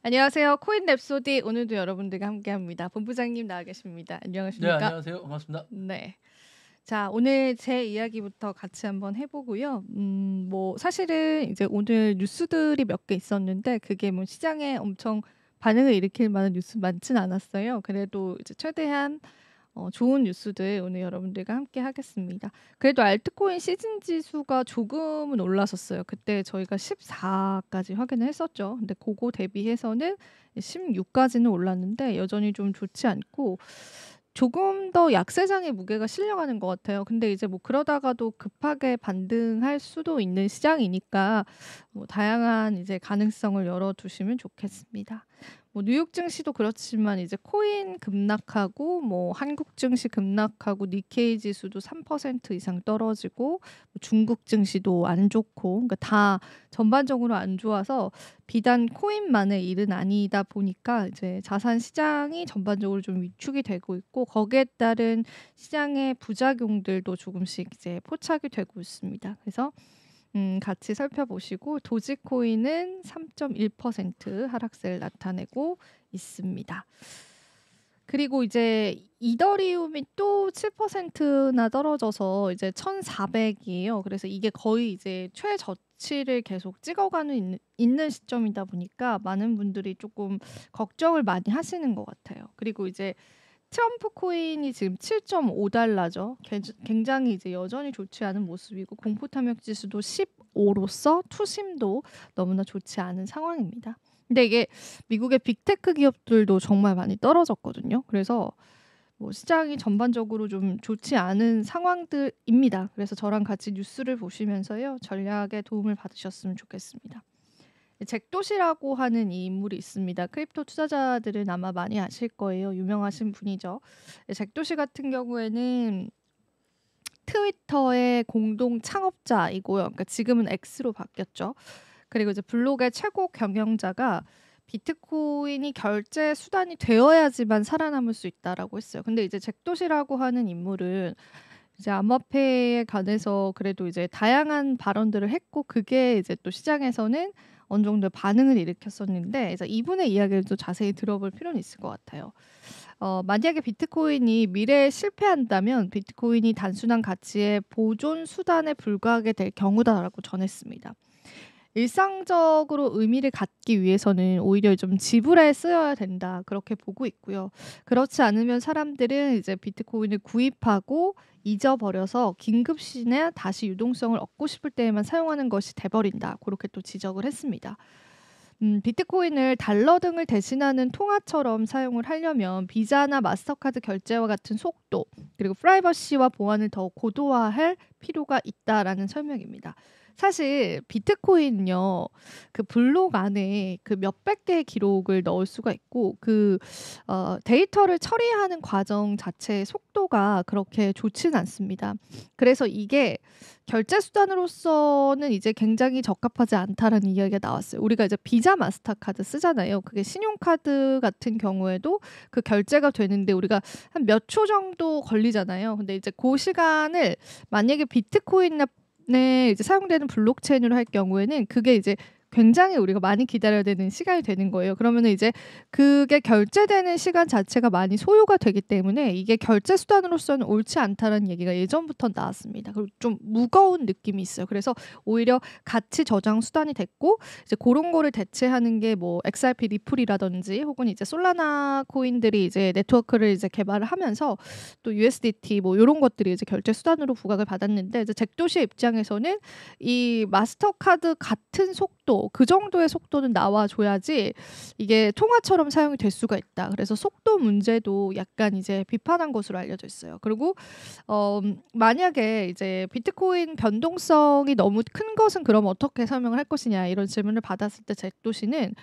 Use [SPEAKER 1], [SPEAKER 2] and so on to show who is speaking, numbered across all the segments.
[SPEAKER 1] 안녕하세요. 코인 랩소디 오늘도 여러분들과 함께합니다. 본부장님 나와 계십니다.
[SPEAKER 2] 네,
[SPEAKER 1] 안녕하십니까?
[SPEAKER 2] 안녕하세요. 반갑습니다.
[SPEAKER 1] 네. 자, 오늘 제 이야기부터 같이 한번 해보고요. 뭐 사실은 이제 오늘 뉴스들이 몇 개 있었는데 그게 뭐 시장에 엄청 반응을 일으킬 만한 뉴스 많진 않았어요. 그래도 이제 최대한 좋은 뉴스들 오늘 여러분들과 함께 하겠습니다. 그래도 알트코인 시즌 지수가 조금은 올랐었어요. 그때 저희가 14까지 확인을 했었죠. 근데 그거 대비해서는 16까지는 올랐는데 여전히 좀 좋지 않고 조금 더 약세장의 무게가 실려가는 것 같아요. 근데 이제 뭐 그러다가도 급하게 반등할 수도 있는 시장이니까 뭐 다양한 이제 가능성을 열어두시면 좋겠습니다. 뭐 뉴욕 증시도 그렇지만 이제 코인 급락하고 뭐 한국 증시 급락하고 니케이 지수도 3% 이상 떨어지고 뭐 중국 증시도 안 좋고 그러니까 다 전반적으로 안 좋아서 비단 코인만의 일은 아니다 보니까 이제 자산 시장이 전반적으로 좀 위축이 되고 있고 거기에 따른 시장의 부작용들도 조금씩 이제 포착이 되고 있습니다. 그래서 같이 살펴보시고 도지코인은 3.1% 하락세를 나타내고 있습니다. 그리고 이제 이더리움이 또 7%나 떨어져서 이제 1,400이에요. 그래서 이게 거의 이제 최저치를 계속 찍어가는 있는 시점이다 보니까 많은 분들이 조금 걱정을 많이 하시는 것 같아요. 그리고 이제 트럼프 코인이 지금 7.5달러죠. 굉장히 이제 여전히 좋지 않은 모습이고 공포 탐욕 지수도 15로서 투심도 너무나 좋지 않은 상황입니다. 근데 이게 미국의 빅테크 기업들도 정말 많이 떨어졌거든요. 그래서 뭐 시장이 전반적으로 좀 좋지 않은 상황들입니다. 그래서 저랑 같이 뉴스를 보시면서요. 전략에 도움을 받으셨으면 좋겠습니다. 잭도시라고 하는 이 인물이 있습니다. 크립토 투자자들은 아마 많이 아실 거예요. 유명하신 분이죠. 잭도시 같은 경우에는 트위터의 공동 창업자이고요. 그러니까 지금은 X로 바뀌었죠. 그리고 이제 블록의 최고 경영자가 비트코인이 결제 수단이 되어야지만 살아남을 수 있다라고 했어요. 근데 이제 잭도시라고 하는 인물은 이제 암호화폐에 관해서 그래도 이제 다양한 발언들을 했고 그게 이제 또 시장에서는 어느 정도 반응을 일으켰었는데 이제 이분의 이야기를 좀 자세히 들어볼 필요는 있을 것 같아요. 만약에 비트코인이 미래에 실패한다면 비트코인이 단순한 가치의 보존 수단에 불과하게 될 경우다라고 전했습니다. 일상적으로 의미를 갖기 위해서는 오히려 좀 지불에 쓰여야 된다 그렇게 보고 있고요. 그렇지 않으면 사람들은 이제 비트코인을 구입하고 잊어버려서 긴급 시에 다시 유동성을 얻고 싶을 때에만 사용하는 것이 돼버린다. 그렇게 또 지적을 했습니다. 비트코인을 달러 등을 대신하는 통화처럼 사용을 하려면 비자나 마스터카드 결제와 같은 속도 그리고 프라이버시와 보안을 더 고도화할 필요가 있다라는 설명입니다. 사실 비트코인은요, 그 블록 안에 그 몇백 개의 기록을 넣을 수가 있고, 데이터를 처리하는 과정 자체의 속도가 그렇게 좋지는 않습니다. 그래서 이게 결제 수단으로서는 이제 굉장히 적합하지 않다라는 이야기가 나왔어요. 우리가 이제 비자 마스터카드 쓰잖아요. 그게 신용카드 같은 경우에도 그 결제가 되는데 우리가 한 몇 초 정도 걸리잖아요. 근데 이제 그 시간을 만약에 비트코인이나 네, 이제 사용되는 블록체인으로 할 경우에는 그게 이제 굉장히 우리가 많이 기다려야 되는 시간이 되는 거예요. 그러면은 이제 그게 결제되는 시간 자체가 많이 소요가 되기 때문에 이게 결제 수단으로서는 옳지 않다라는 얘기가 예전부터 나왔습니다. 그리고 좀 무거운 느낌이 있어요. 그래서 오히려 가치 저장 수단이 됐고 이제 그런 거를 대체하는 게 뭐 XRP 리플이라든지 혹은 이제 솔라나 코인들이 이제 네트워크를 이제 개발을 하면서 또 USDT 뭐 이런 것들이 이제 결제 수단으로 부각을 받았는데 이제 잭도시의 입장에서는 이 마스터카드 같은 속도 그 정도의 속도는 나와줘야지 이게 통화처럼 사용이 될 수가 있다. 그래서 속도 문제도 약간 이제 비판한 것으로 알려져 있어요. 그리고 만약에 이제 비트코인 변동성이 너무 큰 것은 그럼 어떻게 설명을 할 것이냐 이런 질문을 받았을 때 잭도시는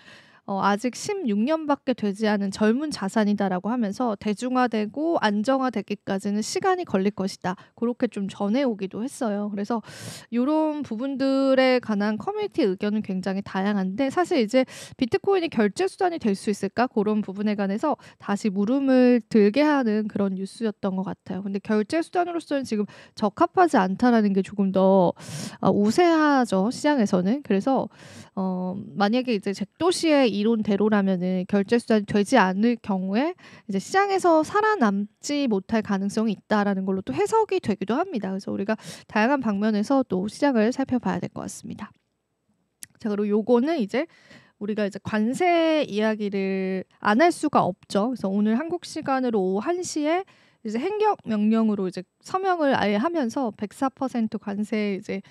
[SPEAKER 1] 아직 16년밖에 되지 않은 젊은 자산이다라고 하면서 대중화되고 안정화되기까지는 시간이 걸릴 것이다. 그렇게 좀 전해오기도 했어요. 그래서 이런 부분들에 관한 커뮤니티 의견은 굉장히 다양한데 사실 이제 비트코인이 결제 수단이 될 수 있을까? 그런 부분에 관해서 다시 물음을 들게 하는 그런 뉴스였던 것 같아요. 근데 결제 수단으로서는 지금 적합하지 않다라는 게 조금 더 우세하죠. 시장에서는. 그래서 만약에 이제 잭도시의 이론대로라면은 결제 수단이 되지 않을 경우에 이제 시장에서 살아남지 못할 가능성이 있다라는 걸로 또 해석이 되기도 합니다. 그래서 우리가 다양한 방면에서 또 시장을 살펴봐야 될 것 같습니다. 자, 그리고 요거는 이제 우리가 이제 관세 이야기를 안 할 수가 없죠. 그래서 오늘 한국 시간으로 오후 1시에 이제 행정 명령으로 이제 서명을 아예 하면서 104% 관세 이제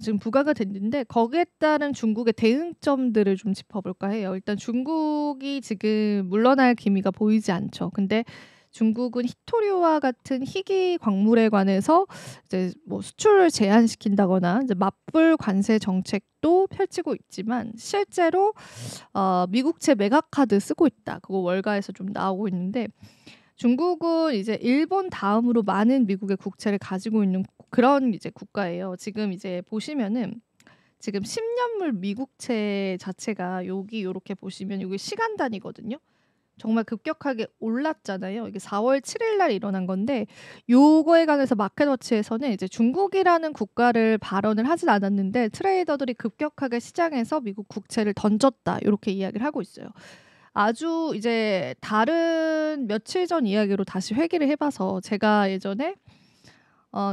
[SPEAKER 1] 지금 부과가 됐는데, 거기에 따른 중국의 대응점들을 좀 짚어볼까 해요. 일단 중국이 지금 물러날 기미가 보이지 않죠. 근데 중국은 희토류와 같은 희귀 광물에 관해서 이제 뭐 수출을 제한시킨다거나 이제 맞불 관세 정책도 펼치고 있지만, 실제로 미국채 매각카드 쓰고 있다. 그거 월가에서 좀 나오고 있는데, 중국은 이제 일본 다음으로 많은 미국의 국채를 가지고 있는 그런 이제 국가예요. 지금 이제 보시면은 지금 10년물 미국채 자체가 여기 요렇게 보시면 이게 시간 단위거든요. 정말 급격하게 올랐잖아요. 이게 4월 7일 날 일어난 건데, 요거에 관해서 마켓워치에서는 이제 중국이라는 국가를 발언을 하진 않았는데 트레이더들이 급격하게 시장에서 미국 국채를 던졌다, 이렇게 이야기를 하고 있어요. 아주 이제 다른 며칠 전 이야기로 다시 회귀를 해봐서, 제가 예전에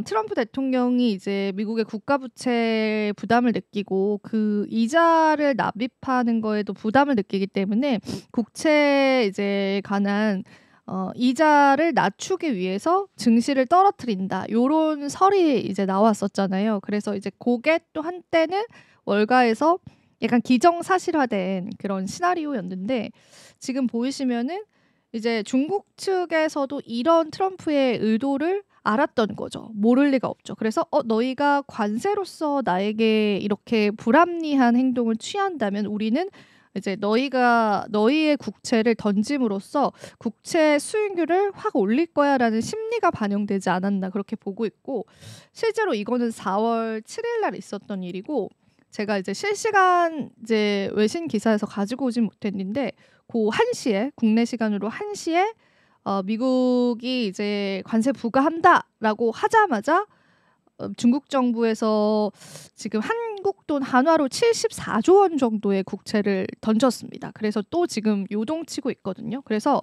[SPEAKER 1] 트럼프 대통령이 이제 미국의 국가부채 부담을 느끼고 그 이자를 납입하는 거에도 부담을 느끼기 때문에 국채 이제 관한 이자를 낮추기 위해서 증시를 떨어뜨린다, 요런 설이 이제 나왔었잖아요. 그래서 이제 그게 또 한때는 월가에서 약간 기정사실화된 그런 시나리오였는데, 지금 보이시면은 이제 중국 측에서도 이런 트럼프의 의도를 알았던 거죠. 모를 리가 없죠. 그래서 너희가 관세로서 나에게 이렇게 불합리한 행동을 취한다면 우리는 이제 너희의 국채를 던짐으로써 국채 수익률을 확 올릴 거야라는 심리가 반영되지 않았나, 그렇게 보고 있고, 실제로 이거는 4월 7일 날 있었던 일이고, 제가 이제 실시간 이제 외신 기사에서 가지고 오진 못했는데, 그 1시에 국내 시간으로 1시에 미국이 이제 관세 부과한다라고 하자마자 중국 정부에서 지금 한국 돈 한화로 74조 원 정도의 국채를 던졌습니다. 그래서 또 지금 요동치고 있거든요. 그래서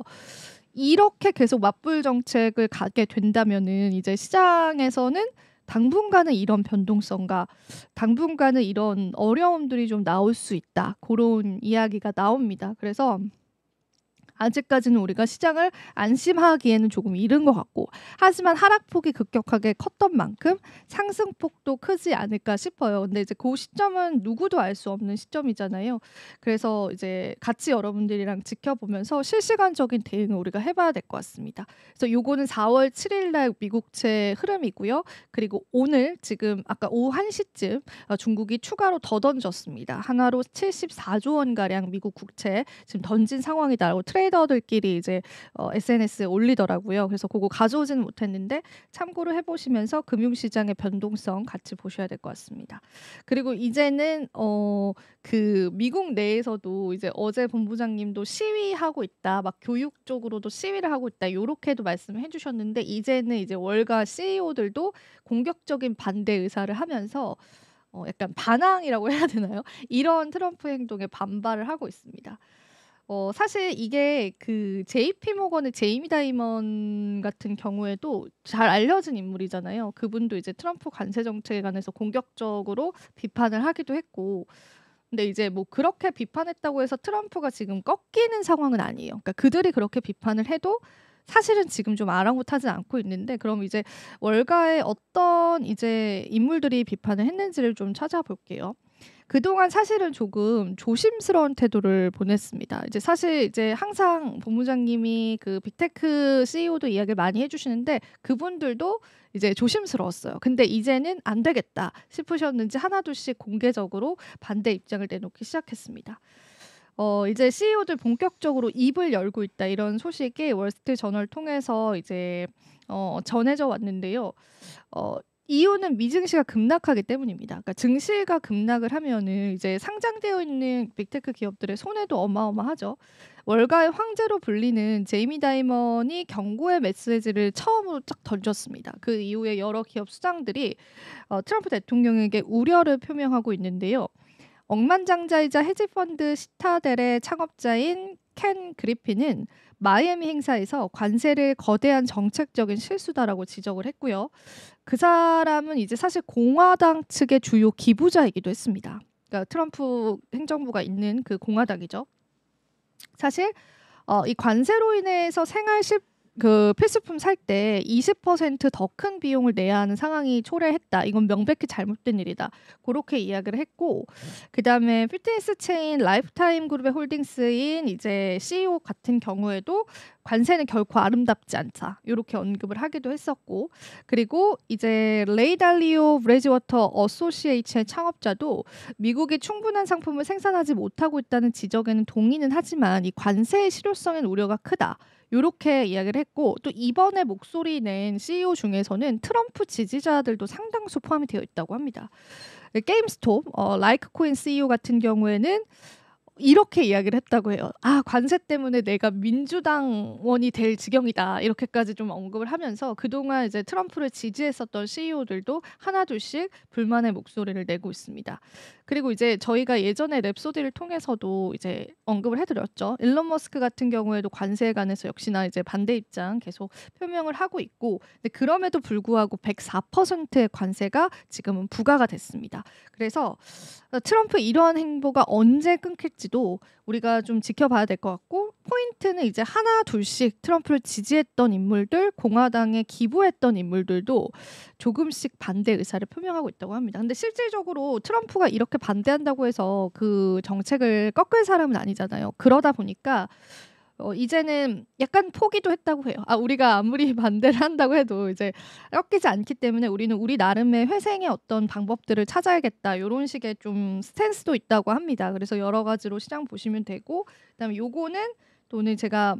[SPEAKER 1] 이렇게 계속 맞불 정책을 가게 된다면은 이제 시장에서는 당분간은 이런 변동성과 당분간은 이런 어려움들이 좀 나올 수 있다, 그런 이야기가 나옵니다. 그래서 아직까지는 우리가 시장을 안심하기에는 조금 이른 것 같고, 하지만 하락폭이 급격하게 컸던 만큼 상승폭도 크지 않을까 싶어요. 근데 이제 그 시점은 누구도 알 수 없는 시점이잖아요. 그래서 이제 같이 여러분들이랑 지켜보면서 실시간적인 대응을 우리가 해봐야 될 것 같습니다. 그래서 요거는 4월 7일 날 미국채 흐름이고요. 그리고 오늘 지금 아까 오후 1시쯤 중국이 추가로 더 던졌습니다. 하나로 74조 원 가량 미국 국채 지금 던진 상황이다라고 트레이더들끼리 이제 SNS에 올리더라고요. 그래서 그거 가져오지는 못했는데 참고를 해보시면서 금융시장의 변동성 같이 보셔야 될 것 같습니다. 그리고 이제는 그 미국 내에서도 이제 어제 본부장님도 시위하고 있다, 막 교육 쪽으로도 시위를 하고 있다, 요렇게도 말씀해 주셨는데, 이제는 이제 월가 CEO들도 공격적인 반대 의사를 하면서 약간 반항이라고 해야 되나요? 이런 트럼프 행동에 반발을 하고 있습니다. 사실 이게 그 JP 모건의 제이미 다이먼 같은 경우에도 잘 알려진 인물이잖아요. 그분도 이제 트럼프 관세 정책에 관해서 공격적으로 비판을 하기도 했고, 근데 이제 뭐 그렇게 비판했다고 해서 트럼프가 지금 꺾이는 상황은 아니에요. 그러니까 그들이 그렇게 비판을 해도 사실은 지금 좀 아랑곳하지 않고 있는데, 그럼 이제 월가에 어떤 이제 인물들이 비판을 했는지를 좀 찾아볼게요. 그동안 사실은 조금 조심스러운 태도를 보냈습니다. 이제 사실 이제 항상 본부장님이 그 빅테크 CEO도 이야기를 많이 해주시는데, 그분들도 이제 조심스러웠어요. 근데 이제는 안 되겠다 싶으셨는지 하나둘씩 공개적으로 반대 입장을 내놓기 시작했습니다. 이제 CEO들 본격적으로 입을 열고 있다, 이런 소식이 월스트리트 저널 통해서 이제 전해져 왔는데요. 이유는 미증시가 급락하기 때문입니다. 그러니까 증시가 급락을 하면은 이제 상장되어 있는 빅테크 기업들의 손해도 어마어마하죠. 월가의 황제로 불리는 제이미 다이먼이 경고의 메시지를 처음으로 쫙 던졌습니다. 그 이후에 여러 기업 수장들이 트럼프 대통령에게 우려를 표명하고 있는데요. 억만장자이자 헤지펀드 시타델의 창업자인 켄 그리핀은 마이애미 행사에서 관세를 거대한 정책적인 실수다라고 지적을 했고요. 그 사람은 이제 사실 공화당 측의 주요 기부자이기도 했습니다. 그러니까 트럼프 행정부가 있는 그 공화당이죠. 사실 이 관세로 인해서 그 필수품 살 때 20% 더 큰 비용을 내야 하는 상황이 초래했다. 이건 명백히 잘못된 일이다. 그렇게 이야기를 했고, 그다음에 피트니스 체인 라이프타임 그룹의 홀딩스인 이제 CEO 같은 경우에도 관세는 결코 아름답지 않다. 이렇게 언급을 하기도 했었고, 그리고 이제 레이 달리오 브레지워터 어소시에이츠의 창업자도 미국이 충분한 상품을 생산하지 못하고 있다는 지적에는 동의는 하지만 이 관세의 실효성엔 우려가 크다. 요렇게 이야기를 했고, 또 이번에 목소리 낸 CEO 중에서는 트럼프 지지자들도 상당수 포함이 되어 있다고 합니다. 게임스톱 라이크코인 CEO 같은 경우에는 이렇게 이야기를 했다고 해요. 관세 때문에 내가 민주당원이 될 지경이다. 이렇게까지 좀 언급을 하면서 그동안 이제 트럼프를 지지했었던 CEO들도 하나둘씩 불만의 목소리를 내고 있습니다. 그리고 이제 저희가 예전에 랩소디를 통해서도 이제 언급을 해드렸죠. 일론 머스크 같은 경우에도 관세에 관해서 역시나 이제 반대 입장 계속 표명을 하고 있고, 근데 그럼에도 불구하고 104%의 관세가 지금은 부과가 됐습니다. 그래서 트럼프 이러한 행보가 언제 끊길지도 우리가 좀 지켜봐야 될 것 같고, 포인트는 이제 하나 둘씩 트럼프를 지지했던 인물들, 공화당에 기부했던 인물들도 조금씩 반대 의사를 표명하고 있다고 합니다. 근데 실질적으로 트럼프가 이렇게 반대한다고 해서 그 정책을 꺾을 사람은 아니잖아요. 그러다 보니까 이제는 약간 포기도 했다고 해요. 우리가 아무리 반대를 한다고 해도 이제 꺾이지 않기 때문에 우리는 우리 나름의 회생의 어떤 방법들을 찾아야겠다. 이런 식의 좀 스탠스도 있다고 합니다. 그래서 여러 가지로 시장 보시면 되고, 그다음에 요거는 또 오늘 제가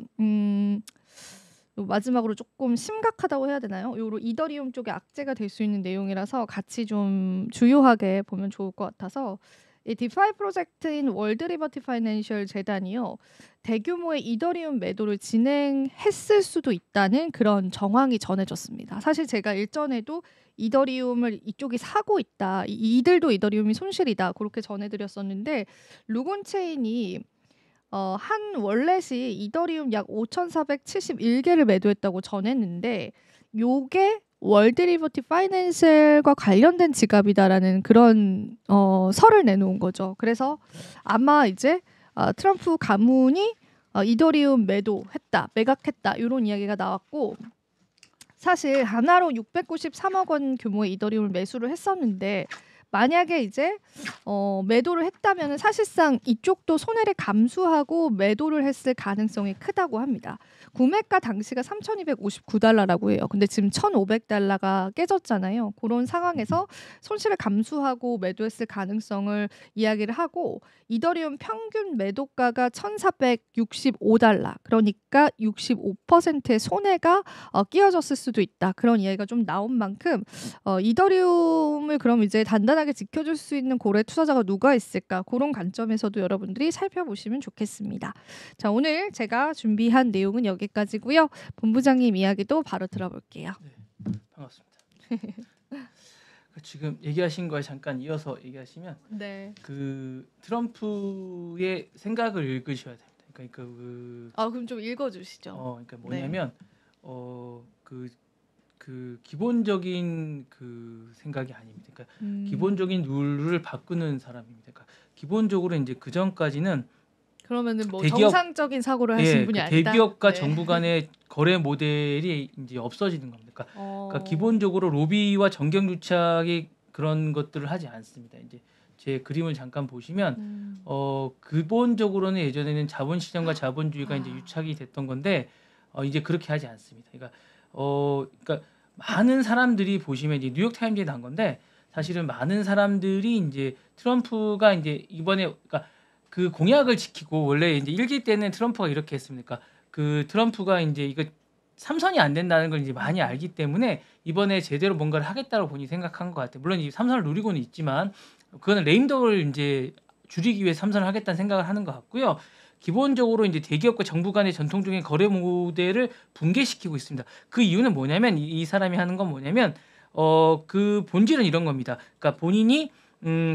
[SPEAKER 1] 마지막으로 조금 심각하다고 해야 되나요? 요로 이더리움 쪽에 악재가 될 수 있는 내용이라서 같이 좀 주요하게 보면 좋을 것 같아서, 이 디파이 프로젝트인 월드 리버티 파이낸셜 재단이요, 대규모의 이더리움 매도를 진행했을 수도 있다는 그런 정황이 전해졌습니다. 사실 제가 일전에도 이더리움을 이쪽이 사고 있다, 이들도 이더리움이 손실이다, 그렇게 전해드렸었는데, 루곤체인이 한 월렛이 이더리움 약 5,471개를 매도했다고 전했는데, 요게 월드 리버티 파이낸셜과 관련된 지갑이다라는 그런 설을 내놓은 거죠. 그래서 아마 이제 트럼프 가문이 이더리움 매도했다, 매각했다, 이런 이야기가 나왔고, 사실 하나로 693억 원 규모의 이더리움을 매수를 했었는데, 만약에 이제 매도를 했다면 사실상 이쪽도 손해를 감수하고 매도를 했을 가능성이 크다고 합니다. 구매가 당시가 3,259달러라고 해요. 근데 지금 1,500달러가 깨졌잖아요. 그런 상황에서 손실을 감수하고 매도했을 가능성을 이야기를 하고, 이더리움 평균 매도가가 1,465달러. 그러니까 65%의 손해가 끼어졌을 수도 있다. 그런 이야기가 좀 나온 만큼 이더리움을 그럼 이제 단단하게 지켜줄 수 있는 고래 투자자가 누가 있을까? 그런 관점에서도 여러분들이 살펴보시면 좋겠습니다. 자, 오늘 제가 준비한 내용은 여기까지고요. 본부장님 이야기도 바로 들어볼게요.
[SPEAKER 2] 네, 반갑습니다. 지금 얘기하신 거에 잠깐 이어서 얘기하시면,
[SPEAKER 1] 네.
[SPEAKER 2] 그 트럼프의 생각을 읽으셔야 됩니다. 그러니까
[SPEAKER 1] 그럼 좀 읽어주시죠.
[SPEAKER 2] 그러니까 뭐냐면 그 기본적인 그 생각이 아닙니다. 그러니까 기본적인 룰을 바꾸는 사람입니다. 그러니까 기본적으로 이제 그 전까지는
[SPEAKER 1] 그러면은 뭐 정상적인 사고를 하신 분이 아니다.
[SPEAKER 2] 대기업과 정부 간의 거래 모델이 이제 없어지는 겁니다. 그러니까 기본적으로 로비와 정경유착이 그런 것들을 하지 않습니다. 이제 제 그림을 잠깐 보시면 기본적으로는 예전에는 자본시장과 자본주의가 이제 유착이 됐던 건데 이제 그렇게 하지 않습니다. 그러니까 많은 사람들이 보시면 이제 뉴욕 타임즈에 난 건데, 사실은 많은 사람들이 이제 트럼프가 이제 이번에 그 공약을 지키고, 원래 이제 1기 때는 트럼프가 이렇게 했습니까? 그 트럼프가 이제 이거 3선이 안 된다는 걸 이제 많이 알기 때문에 이번에 제대로 뭔가를 하겠다고 본인이 생각한 것 같아요. 물론 이 3선을 누리고는 있지만 그거는 레임덕을 이제 줄이기 위해 3선을 하겠다는 생각을 하는 것 같고요. 기본적으로 이제 대기업과 정부 간의 전통적인 거래 모델을 붕괴시키고 있습니다. 그 이유는 뭐냐면 이 사람이 하는 건 뭐냐면 그 본질은 이런 겁니다. 그러니까 본인이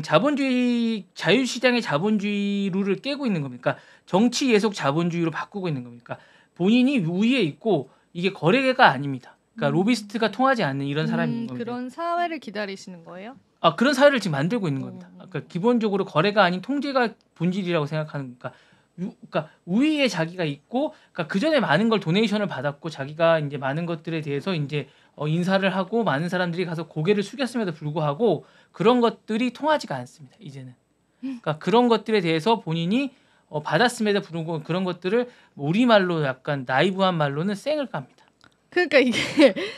[SPEAKER 2] 자본주의 자유시장의 자본주의 룰을 깨고 있는 겁니까? 정치 예속 자본주의로 바꾸고 있는 겁니까? 본인이 우위에 있고 이게 거래가 아닙니다. 그러니까 로비스트가 통하지 않는 이런 사람인 겁니다.
[SPEAKER 1] 그런 사회를 기다리시는 거예요?
[SPEAKER 2] 그런 사회를 지금 만들고 있는 겁니다. 그러니까 기본적으로 거래가 아닌 통제가 본질이라고 생각하는 거니까. 그러니까 우위에 자기가 있고, 그러니까 그 전에 많은 걸 도네이션을 받았고 자기가 이제 많은 것들에 대해서 이제 인사를 하고 많은 사람들이 가서 고개를 숙였음에도 불구하고 그런 것들이 통하지가 않습니다. 이제는. 그러니까 그런 것들에 대해서 본인이 받았음에도 불구하고 그런 것들을 우리말로 약간 나이브한 말로는 쌩을 깝니다.
[SPEAKER 1] 그러니까 이게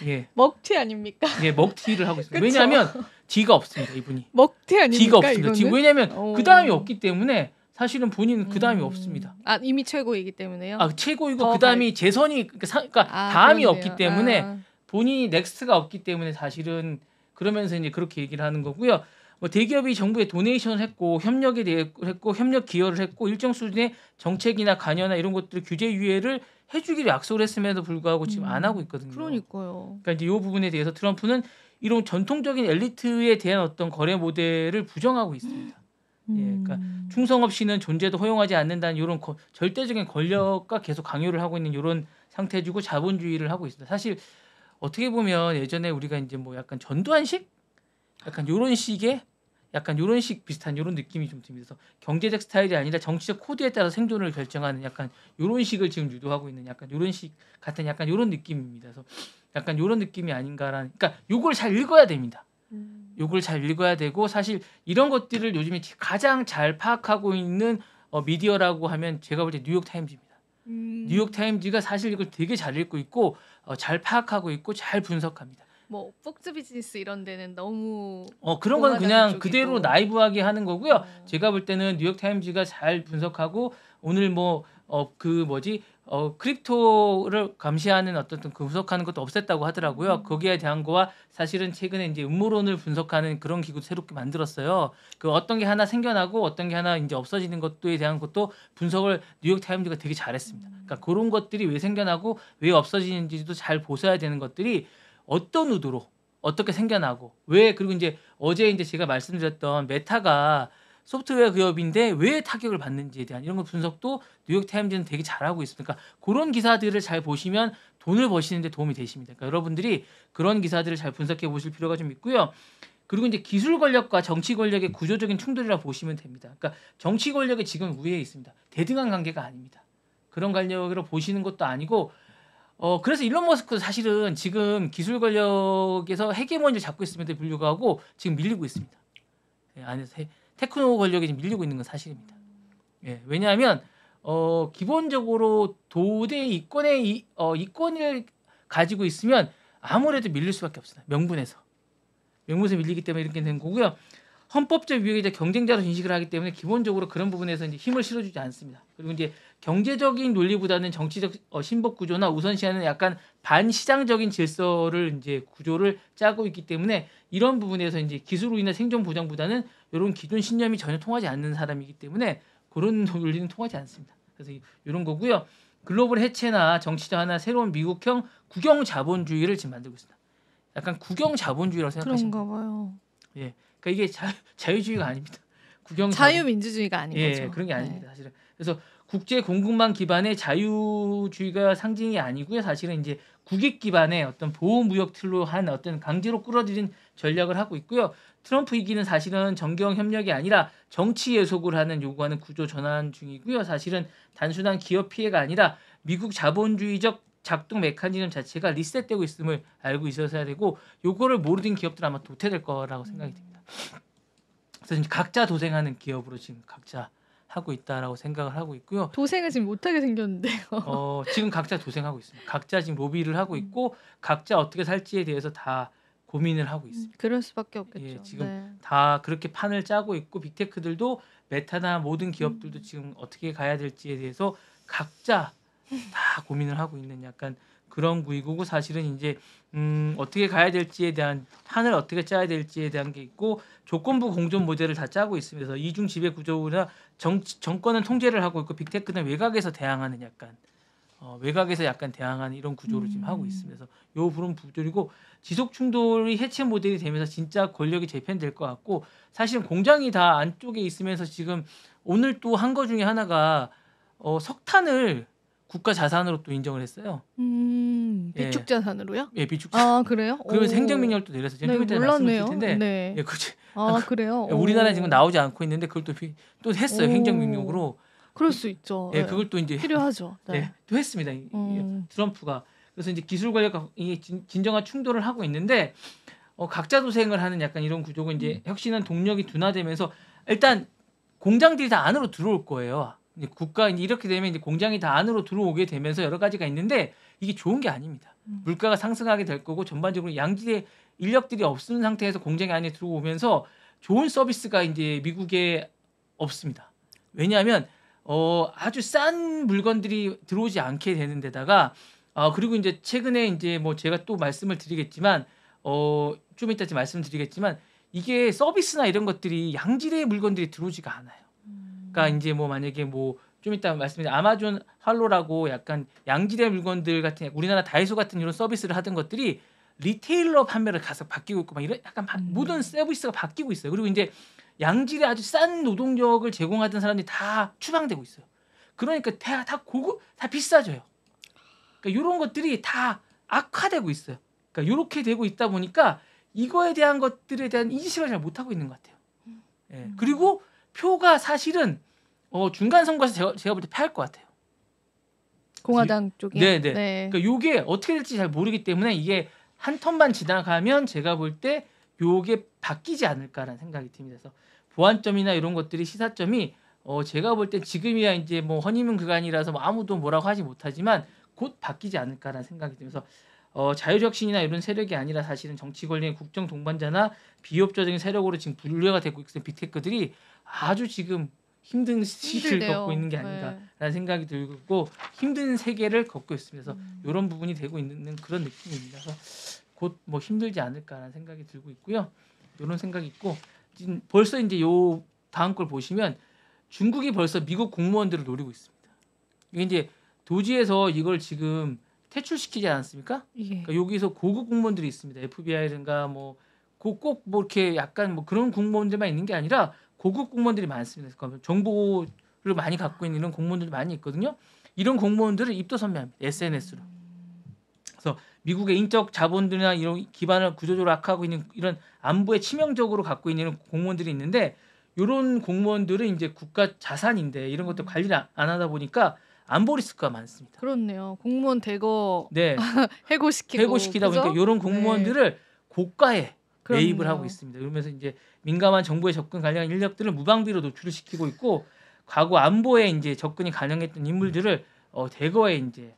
[SPEAKER 1] 예. 먹튀 아닙니까?
[SPEAKER 2] 예, 먹튀를 하고 있습니다. 왜냐하면 뒤가 없습니다. 이분이.
[SPEAKER 1] 먹튀 아닙니까?
[SPEAKER 2] 뒤가 없습니다. 왜냐하면 그 다음이 없기 때문에 사실은 본인은 그 다음이 없습니다.
[SPEAKER 1] 이미 최고이기 때문에요?
[SPEAKER 2] 최고이고 그 다음이 재선이 그러니까 다음이
[SPEAKER 1] 그러네요.
[SPEAKER 2] 없기 때문에 본인이 넥스트가 없기 때문에 사실은 그러면서 이제 그렇게 얘기를 하는 거고요. 뭐 대기업이 정부에 도네이션을 했고 협력에 대해 했고 협력 기여를 했고 일정 수준의 정책이나 관여나 이런 것들 규제 유예를 해주기로 약속을 했음에도 불구하고 지금 안 하고 있거든요.
[SPEAKER 1] 그러니까요.
[SPEAKER 2] 그러니까 이제 이 부분에 대해서 트럼프는 이런 전통적인 엘리트에 대한 어떤 거래 모델을 부정하고 있습니다. 예, 그러니까 충성 없이는 존재도 허용하지 않는다는 이런 절대적인 권력과 계속 강요를 하고 있는 이런 상태주고 자본주의를 하고 있습니다. 사실 어떻게 보면 예전에 우리가 이제 뭐 약간 전두환식, 약간 이런 식의 약간 이런 식 비슷한 이런 느낌이 좀 듭니다. 그래서 경제적 스타일이 아니라 정치적 코드에 따라 생존을 결정하는 약간 이런 식을 지금 유도하고 있는 약간 이런 식 같은 약간 이런 느낌입니다. 그래서 약간 이런 느낌이 아닌가라는. 그러니까 요걸 잘 읽어야 됩니다. 요걸 잘 읽어야 되고 사실 이런 것들을 요즘에 가장 잘 파악하고 있는 미디어라고 하면 제가 볼 때 뉴욕 타임즈입니다. 뉴욕 타임즈가 사실 이걸 되게 잘 읽고 있고 잘 파악하고 있고 잘 분석합니다.
[SPEAKER 1] 뭐 폭스 비즈니스 이런 데는 너무
[SPEAKER 2] 그런 건 그냥 그대로 나이브하게 하는 거고요. 제가 볼 때는 뉴욕 타임즈가 잘 분석하고 오늘 뭐 크립토를 감시하는 어떤 그 분석하는 것도 없앴다고 하더라고요. 거기에 대한 거와 사실은 최근에 이제 음모론을 분석하는 그런 기구도 새롭게 만들었어요. 그 어떤 게 하나 생겨나고 어떤 게 하나 이제 없어지는 것도에 대한 것도 분석을 뉴욕 타임즈가 되게 잘했습니다. 그러니까 그런 것들이 왜 생겨나고 왜 없어지는지도 잘 보셔야 되는 것들이 어떤 의도로 어떻게 생겨나고 왜 그리고 이제 어제 이제 제가 말씀드렸던 메타가 소프트웨어 기업인데 왜 타격을 받는지에 대한 이런 거 분석도 뉴욕 타임즈는 되게 잘하고 있습니다. 그러니까 그런 기사들을 잘 보시면 돈을 버시는 데 도움이 되십니다. 그러니까 여러분들이 그런 기사들을 잘 분석해 보실 필요가 좀 있고요. 그리고 이제 기술 권력과 정치 권력의 구조적인 충돌이라고 보시면 됩니다. 그러니까 정치 권력이 지금 우위에 있습니다. 대등한 관계가 아닙니다. 그런 관력으로 보시는 것도 아니고 그래서 일론 머스크도 사실은 지금 기술 권력에서 헤게모니를 잡고 있음에도 불구하고 지금 밀리고 있습니다. 안에서 테크노 권력이 지금 밀리고 있는 건 사실입니다. 예, 왜냐하면 기본적으로 도대 이권의 이권을 가지고 있으면 아무래도 밀릴 수밖에 없습니다. 명분에서 밀리기 때문에 이렇게 된 거고요. 헌법적 위력이 이제 경쟁자로 인식을 하기 때문에 기본적으로 그런 부분에서 이제 힘을 실어주지 않습니다. 그리고 이제 경제적인 논리보다는 정치적 신복 구조나 우선시하는 약간 반시장적인 질서를 이제 구조를 짜고 있기 때문에 이런 부분에서 이제 기술로 인한 생존 보장보다는 이런 기존 신념이 전혀 통하지 않는 사람이기 때문에 그런 논리는 통하지 않습니다. 그래서 이런 거고요. 글로벌 해체나 정치화나 새로운 미국형 국영 자본주의를 지금 만들고 있습니다. 약간 국영 자본주의라고 생각하시면
[SPEAKER 1] 그런가 봐요.
[SPEAKER 2] 예. 그러니까 이게 자유주의가 아닙니다.
[SPEAKER 1] 자유민주주의가 아닌 거죠.
[SPEAKER 2] 예, 그런 게 아닙니다. 사실은. 그래서 국제 공급망 기반의 자유주의가 상징이 아니고요. 사실은 이제 국익 기반의 어떤 보호무역 틀로 한 어떤 강제로 끌어들인 전략을 하고 있고요. 트럼프 이기는 사실은 정경 협력이 아니라 정치 예속을 하는 요구하는 구조 전환 중이고요. 사실은 단순한 기업 피해가 아니라 미국 자본주의적 작동 메커니즘 자체가 리셋되고 있음을 알고 있어야 되고 요거를 모르는 기업들은 아마 도태될 거라고 생각이 듭니다. 그래서 각자 도생하는 기업으로 지금 각자 하고 있다라고 생각을 하고 있고요.
[SPEAKER 1] 도생을 지금 못하게 생겼는데요.
[SPEAKER 2] 지금 각자 도생하고 있습니다. 각자 지금 로비를 하고 있고 각자 어떻게 살지에 대해서 다 고민을 하고 있습니다.
[SPEAKER 1] 그럴 수밖에 없겠죠.
[SPEAKER 2] 예, 지금 다 그렇게 판을 짜고 있고 빅테크들도 메타나 모든 기업들도 지금 어떻게 가야 될지에 대해서 각자 다 고민을 하고 있는 약간 그런 구이고 사실은 이제 어떻게 가야 될지에 대한 판을 어떻게 짜야 될지에 대한 게 있고 조건부 공존 모델을 다 짜고 있으면서 이중 지배 구조나 정권은 통제를 하고 있고 빅테크는 외곽에서 대항하는 약간 외곽에서 약간 대항하는 이런 구조로 지금 하고 있습니다. 그래서 요 부분 구조이고 지속 충돌이 해체 모델이 되면서 진짜 권력이 재편될 것 같고 사실은 공장이 다 안쪽에 있으면서 지금 오늘 또 한 거 중에 하나가 석탄을 국가 자산으로 또 인정을 했어요.
[SPEAKER 1] 비축 자산으로요?
[SPEAKER 2] 예, 비축.
[SPEAKER 1] 아 그래요?
[SPEAKER 2] 그러면서 행정명령도 내려서
[SPEAKER 1] 네,
[SPEAKER 2] 좀 이따 말씀을 드릴 텐데,
[SPEAKER 1] 몰랐네요. 네.
[SPEAKER 2] 예, 그렇지.
[SPEAKER 1] 아 그래요?
[SPEAKER 2] 우리나라에 지금 나오지 않고 있는데 그걸 또 했어요. 행정명령으로.
[SPEAKER 1] 그럴 수 있죠.
[SPEAKER 2] 예,
[SPEAKER 1] 네.
[SPEAKER 2] 그걸 또 이제
[SPEAKER 1] 필요하죠. 네.
[SPEAKER 2] 네, 또 했습니다. 트럼프가. 그래서 이제 기술 권력이 진정한 충돌을 하고 있는데 각자 도생을 하는 약간 이런 구조고 이제 혁신은 동력이 둔화되면서 일단 공장들이 다 안으로 들어올 거예요. 이제 국가 이렇게 되면 이제 공장이 다 안으로 들어오게 되면서 여러 가지가 있는데 이게 좋은 게 아닙니다. 물가가 상승하게 될 거고 전반적으로 양질의 인력들이 없는 상태에서 공장이 안에 들어오면서 좋은 서비스가 이제 미국에 없습니다. 왜냐하면 아주 싼 물건들이 들어오지 않게 되는 데다가 그리고 이제 최근에 이제 뭐 제가 또 말씀을 드리겠지만 좀 이따 말씀드리겠지만 이게 서비스나 이런 것들이 양질의 물건들이 들어오지가 않아요. 그러니까 이제 뭐 만약에 뭐 좀 이따 말씀드린 아마존 할로라고 약간 양질의 물건들 같은 우리나라 다이소 같은 이런 서비스를 하던 것들이 리테일러 판매를 가서 바뀌고 있고 막 이런 약간 모든 서비스가 바뀌고 있어요. 그리고 이제 양질의 아주 싼 노동력을 제공하던 사람들이 다 추방되고 있어요. 그러니까 다 고급, 다 비싸져요. 그러니까 이런 것들이 다 악화되고 있어요. 그러니까 이렇게 되고 있다 보니까 이거에 대한 것들에 대한 인식을 잘 못하고 있는 것 같아요. 예. 그리고 표가 사실은 중간 선거에서 제가 볼 때 패할 것 같아요.
[SPEAKER 1] 공화당 쪽이.
[SPEAKER 2] 네네. 네. 그러니까 이게 어떻게 될지 잘 모르기 때문에 이게 한 턴만 지나가면 제가 볼 때 요게 바뀌지 않을까라는 생각이 듭니다. 그래서 보완점이나 이런 것들이 시사점이 제가 볼 때 지금이야 이제 뭐 허니문 그간이라서 뭐 아무도 뭐라고 하지 못하지만 곧 바뀌지 않을까라는 생각이 들면서 자유혁신이나 이런 세력이 아니라 사실은 정치 권력의 국정 동반자나 비협조적인 세력으로 지금 분류가 되고 있는 빅테크들이 아주 지금 힘든 시기를 겪고 있는 게 아닌가라는 생각이 들고 힘든 세계를 겪고 있습니다. 그래서 이런 부분이 되고 있는 그런 느낌입니다. 그래서 곧 뭐 힘들지 않을까라는 생각이 들고 있고요. 이런 생각이 있고 지금 벌써 이제 요 다음 걸 보시면 중국이 벌써 미국 공무원들을 노리고 있습니다. 이게 이제 도지에서 이걸 지금 퇴출시키지 않았습니까?
[SPEAKER 1] 예.
[SPEAKER 2] 그러니까 여기서 고급 공무원들이 있습니다. FBI든가 뭐 꼭 뭐 이렇게 약간 뭐 그런 공무원들만 있는 게 아니라 고급 공무원들이 많습니다. 그러니까 정보를 많이 갖고 있는 이런 공무원들이 많이 있거든요. 이런 공무원들을 입도 선매합니다. SNS로. 그래서 미국의 인적 자본들이나 이런 기반을 구조적으로 악화하고 있는 이런 안보에 치명적으로 갖고 있는 공무원들이 있는데 이런 공무원들은 이제 국가 자산인데 이런 것들 관리를 안 하다 보니까 안보 리스크가 많습니다.
[SPEAKER 1] 그렇네요. 공무원 대거 네. 해고시키다
[SPEAKER 2] 그죠? 보니까 이런 공무원들을 고가에 매입을 하고 있습니다. 그러면서 이제 민감한 정보에 접근 가능한 인력들을 무방비로 노출을 시키고 있고 과거 안보에 이제 접근이 가능했던 인물들을 대거에 이제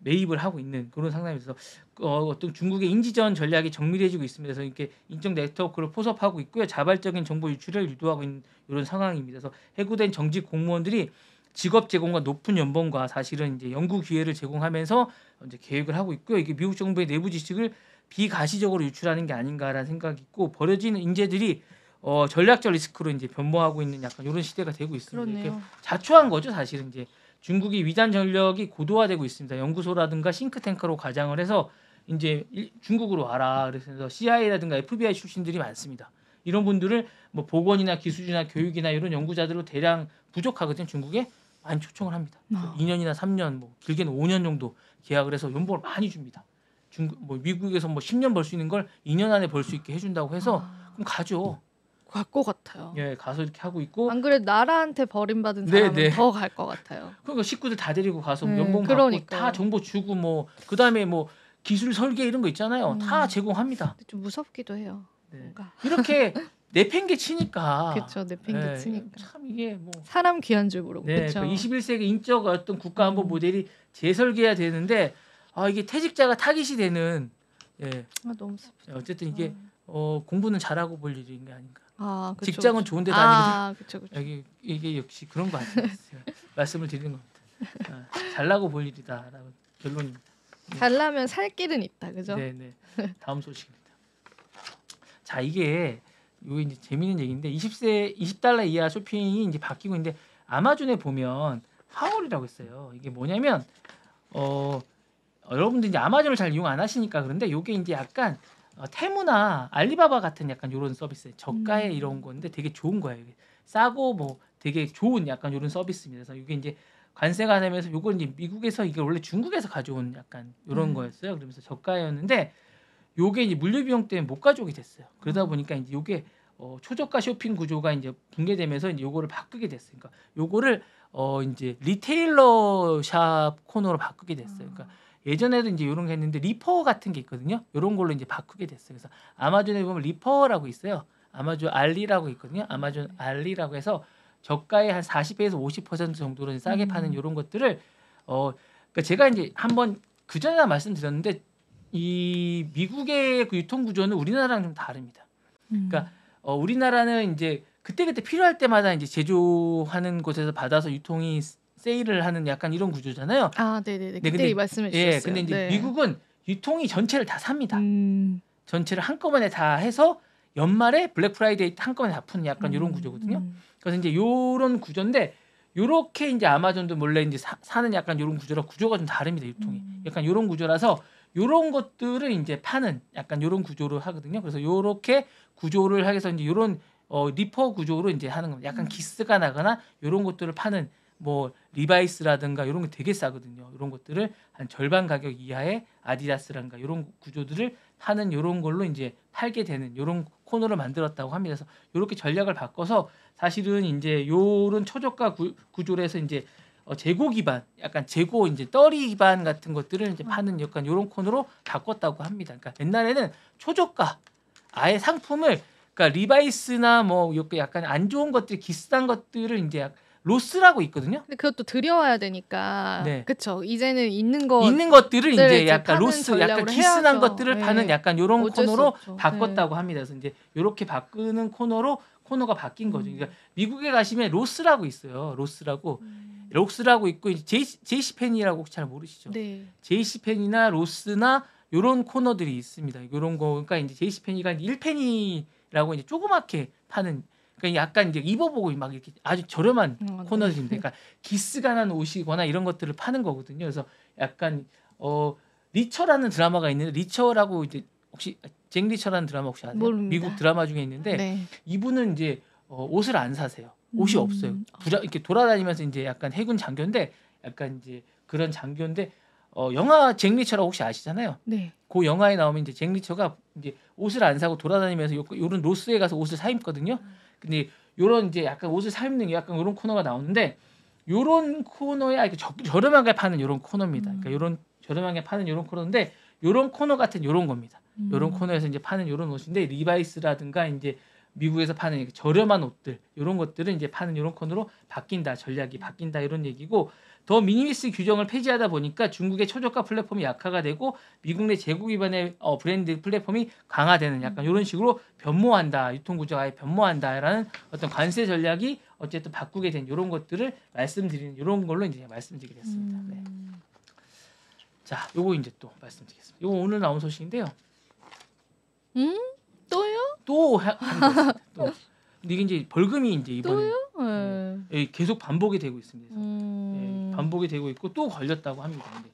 [SPEAKER 2] 매입을 하고 있는 그런 상황에서 어떤 중국의 인지전 전략이 정밀해지고 있습니다. 그래서 이렇게 인적 네트워크를 포섭하고 있고요. 자발적인 정보 유출을 유도하고 있는 이런 상황입니다. 그래서 해고된 정직 공무원들이 직업 제공과 높은 연봉과 사실은 이제 연구 기회를 제공하면서 이제 계획을 하고 있고요. 이게 미국 정부의 내부 지식을 비가시적으로 유출하는 게 아닌가라는 생각이 있고 버려진 인재들이 전략적 리스크로 이제 변모하고 있는 약간 이런 시대가 되고 있습니다. 이렇게 자초한 거죠, 사실은 이제 중국이 위단 전력이 고도화되고 있습니다. 연구소라든가 싱크탱크로 가장을 해서 이제 중국으로 와라. 그래서 CIA라든가 FBI 출신들이 많습니다. 이런 분들을 뭐 보건이나 기술이나 교육이나 이런 연구자들로 대량 부족하거든요. 중국에 많이 초청을 합니다. 2년이나 3년, 뭐 길게는 5년 정도 계약을 해서 연봉을 많이 줍니다. 뭐 미국에서 뭐 10년 벌 수 있는 걸 2년 안에 벌 수 있게 해준다고 해서 그럼 가죠.
[SPEAKER 1] 갈 것 같아요.
[SPEAKER 2] 예, 가서 이렇게 하고 있고.
[SPEAKER 1] 안 그래도 나라한테 버림받은 사람은 더 갈 것 같아요.
[SPEAKER 2] 그러니까 식구들 다 데리고 가서 연봉 받고 다 정보 주고 뭐 그다음에 뭐 기술 설계 이런 거 있잖아요. 다 제공합니다.
[SPEAKER 1] 좀 무섭기도 해요.
[SPEAKER 2] 네. 이렇게 내팽개 치니까.
[SPEAKER 1] 그렇죠. 내팽개 치니까.
[SPEAKER 2] 참 이게 뭐
[SPEAKER 1] 사람 귀한 줄 모르고.
[SPEAKER 2] 네, 그렇죠. 21세기 인적 어떤 국가안보 모델이 재설계해야 되는데 이게 퇴직자가 타깃이 되는. 예.
[SPEAKER 1] 너무 슬프다.
[SPEAKER 2] 어쨌든 이게 공부는 잘하고 볼 일인 게 아닌가.
[SPEAKER 1] 그쵸,
[SPEAKER 2] 직장은 좋은 데 다니거든.
[SPEAKER 1] 그쵸.
[SPEAKER 2] 이게 역시 그런 거 아니겠어요. 말씀을 드리는 겁니다. 잘나고 볼 일이다라는 결론입니다.
[SPEAKER 1] 잘나면 살 길은 있다, 그죠?
[SPEAKER 2] 네. 다음 소식입니다. 자, 이게 이제 재미있는 얘기인데 20달러 이하 쇼핑이 이제 바뀌고 있는데 아마존에 보면 하울이라고 했어요. 이게 뭐냐면 여러분들 이제 아마존을 잘 이용 안 하시니까 그런데 요게 이제 약간 테무나 알리바바 같은 약간 요런 서비스 저가에 이런 건데 되게 좋은 거예요. 싸고 뭐 되게 좋은 약간 요런 서비스입니다. 그래서 이게 이제 관세가 되면서 요건 이제 미국에서 이게 원래 중국에서 가져온 약간 요런 거였어요. 그러면서 저가였는데 요게 이제 물류 비용 때문에 못 가져오게 됐어요. 그러다 보니까 이제 요게 초저가 쇼핑 구조가 이제 붕괴되면서 이제 요거를 바꾸게 됐어요. 그러니까 요거를 이제 리테일러 샵 코너로 바꾸게 됐어요. 그러니까 예전에도 이제 이런 게 했는데 리퍼 같은 게 있거든요. 이런 걸로 이제 바꾸게 됐어요. 그래서 아마존에 보면 리퍼라고 있어요. 아마존 알리라고 있거든요. 아마존 알리라고 해서 저가에 한 40에서 50% 정도로 싸게 파는 이런 것들을 그러니까 제가 이제 한번 그 전에 말씀드렸는데 이 미국의 그 유통 구조는 우리나라랑 좀 다릅니다. 그러니까 우리나라는 이제 그때그때 필요할 때마다 이제 제조하는 곳에서 받아서 유통이 세일을 하는 약간 이런 구조잖아요.
[SPEAKER 1] 아, 네네네.
[SPEAKER 2] 네,
[SPEAKER 1] 그때 말씀해 주셨어요.
[SPEAKER 2] 예, 근데 이제
[SPEAKER 1] 네.
[SPEAKER 2] 미국은 유통이 전체를 다 삽니다. 전체를 한꺼번에 다 해서 연말에 블랙 프라이데이 한꺼번에 다 푸는 약간 이런 구조거든요. 그래서 이제 요런 구조인데 요렇게 이제 아마존도 몰래 이제 사는 약간 이런 구조라 구조가 좀 다릅니다. 유통이 약간 이런 구조라서 요런 것들을 이제 파는 약간 요런 구조로 하거든요. 그래서 요렇게 구조를 해서 이제 요런 리퍼 구조로 이제 하는 겁니다. 약간 기스가 나거나 요런 것들을 파는 뭐 리바이스라든가 이런 게 되게 싸거든요. 이런 것들을 한 절반 가격 이하의 아디다스라든가 이런 구조들을 파는 이런 걸로 이제 팔게 되는 이런 코너를 만들었다고 합니다. 그래서 이렇게 전략을 바꿔서 사실은 이제 이런 초저가 구조로 해서 이제 재고 기반, 약간 재고 이제 떨이 기반 같은 것들을 이제 파는 약간 이런 코너로 바꿨다고 합니다. 그러니까 옛날에는 초저가 아예 상품을 그러니까 리바이스나 뭐 이렇게 약간 안 좋은 것들, 기스한 것들을 이제 로스라고 있거든요.
[SPEAKER 1] 근데 그것도 들여와야 되니까.
[SPEAKER 2] 네.
[SPEAKER 1] 그쵸. 이제는 있는
[SPEAKER 2] 것들을 이제 약간
[SPEAKER 1] 파는
[SPEAKER 2] 로스, 약간
[SPEAKER 1] 전략으로
[SPEAKER 2] 기스난
[SPEAKER 1] 해야죠.
[SPEAKER 2] 것들을
[SPEAKER 1] 네.
[SPEAKER 2] 파는 약간 이런
[SPEAKER 1] 어쩔 수
[SPEAKER 2] 코너로
[SPEAKER 1] 없죠.
[SPEAKER 2] 바꿨다고 합니다. 그래서 이제 이렇게 바꾸는 코너가 바뀐 거죠. 그러니까 미국에 가시면 로스라고 있어요. 로스라고 있고 이제 제이시펜이라고 혹시 잘 모르시죠?
[SPEAKER 1] 네.
[SPEAKER 2] 제이시펜이나 로스나 이런 코너들이 있습니다. 이런 거 그러니까 이제 제이시펜이가 1페니라고 이제 조그맣게 파는 그러니까 약간 이제 입어보고 막 이렇게 아주 저렴한 코너들인데, 그러니까 기스가 난 옷이거나 이런 것들을 파는 거거든요. 그래서 약간 리처라는 드라마가 있는데 리처라고 이제 혹시 잭 리처라는 드라마 혹시 아세요?
[SPEAKER 1] 모릅니다.
[SPEAKER 2] 미국 드라마 중에 있는데
[SPEAKER 1] 네.
[SPEAKER 2] 이분은 이제 옷을 안 사세요. 옷이 없어요. 이렇게 돌아다니면서 이제 약간 해군 장교인데 약간 이제 그런 장교인데 영화 잭 리처라고 혹시 아시잖아요.
[SPEAKER 1] 네.
[SPEAKER 2] 그 영화에 나오면 이제 잭 리처가 이제 옷을 안 사고 돌아다니면서 요런 로스에 가서 옷을 사 입거든요. 근데 요런 이제 약간 옷을 사 입는 약간 요런 코너가 나오는데 요런 코너에 저렴하게 파는 요런 코너입니다. 그러니까 요런 저렴하게 파는 요런 코너인데 요런 코너 같은 요런 겁니다. 요런 코너에서 이제 파는 요런 옷인데 리바이스라든가 이제 미국에서 파는 저렴한 옷들 이런 것들은 이제 파는 이런 코너로 바뀐다, 전략이 바뀐다 이런 얘기고, 더 미니미스 규정을 폐지하다 보니까 중국의 초저가 플랫폼이 약화가 되고 미국 내 재고 기반의 브랜드 플랫폼이 강화되는 약간 이런 식으로 변모한다, 유통 구조가 아예 변모한다라는 어떤 관세 전략이 어쨌든 바꾸게 된 이런 것들을 말씀드리는 이런 걸로 이제 말씀드리게 됐습니다. 네. 자, 요거 이제 또 말씀드리겠습니다. 요거 오늘 나온 소식인데요.
[SPEAKER 1] 또요?
[SPEAKER 2] 또 하는 또. 근데 이게 이제 벌금이 이제 이번에 계속 반복이 되고 있습니다. 반복이 되고 있고 또 걸렸다고 합니다. 근데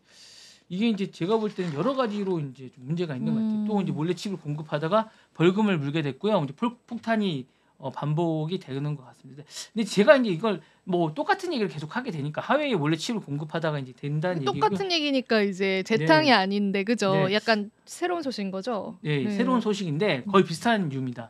[SPEAKER 2] 이게 이제 제가 볼 때는 여러 가지로 이제 좀 문제가 있는 것 같아요. 또 이제 몰래 칩을 공급하다가 벌금을 물게 됐고요. 이제 폭탄이 반복이 되는 것 같습니다. 근데 제가 이제 이걸 뭐 똑같은 얘기를 계속 하게 되니까 하웨이에 몰래 칩을 공급하다가 이제 된다는 얘기고
[SPEAKER 1] 똑같은 얘기니까 이제 재탕이 아닌데 그죠?
[SPEAKER 2] 네.
[SPEAKER 1] 약간 새로운 소식인 거죠?
[SPEAKER 2] 네, 새로운 소식인데 거의 비슷한 류입니다.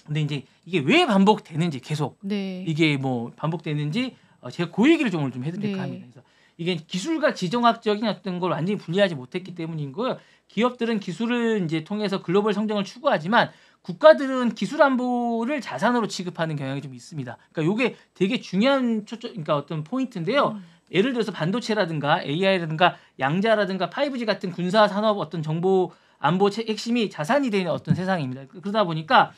[SPEAKER 2] 근데 이제 이게 왜 반복되는지 계속 이게 뭐 반복되는지 제가 그 얘기를 좀 오늘 좀 해드릴까 합니다. 그래서 이게 기술과 지정학적인 어떤 걸 완전히 분리하지 못했기 때문인 거예요. 기업들은 기술을 이제 통해서 글로벌 성장을 추구하지만 국가들은 기술 안보를 자산으로 취급하는 경향이 좀 있습니다. 그러니까 이게 되게 중요한 그러니까 어떤 포인트인데요. 예를 들어서 반도체라든가 AI라든가 양자라든가 5G 같은 군사 산업 어떤 정보 안보 핵심이 자산이 되는 어떤 세상입니다. 그러다 보니까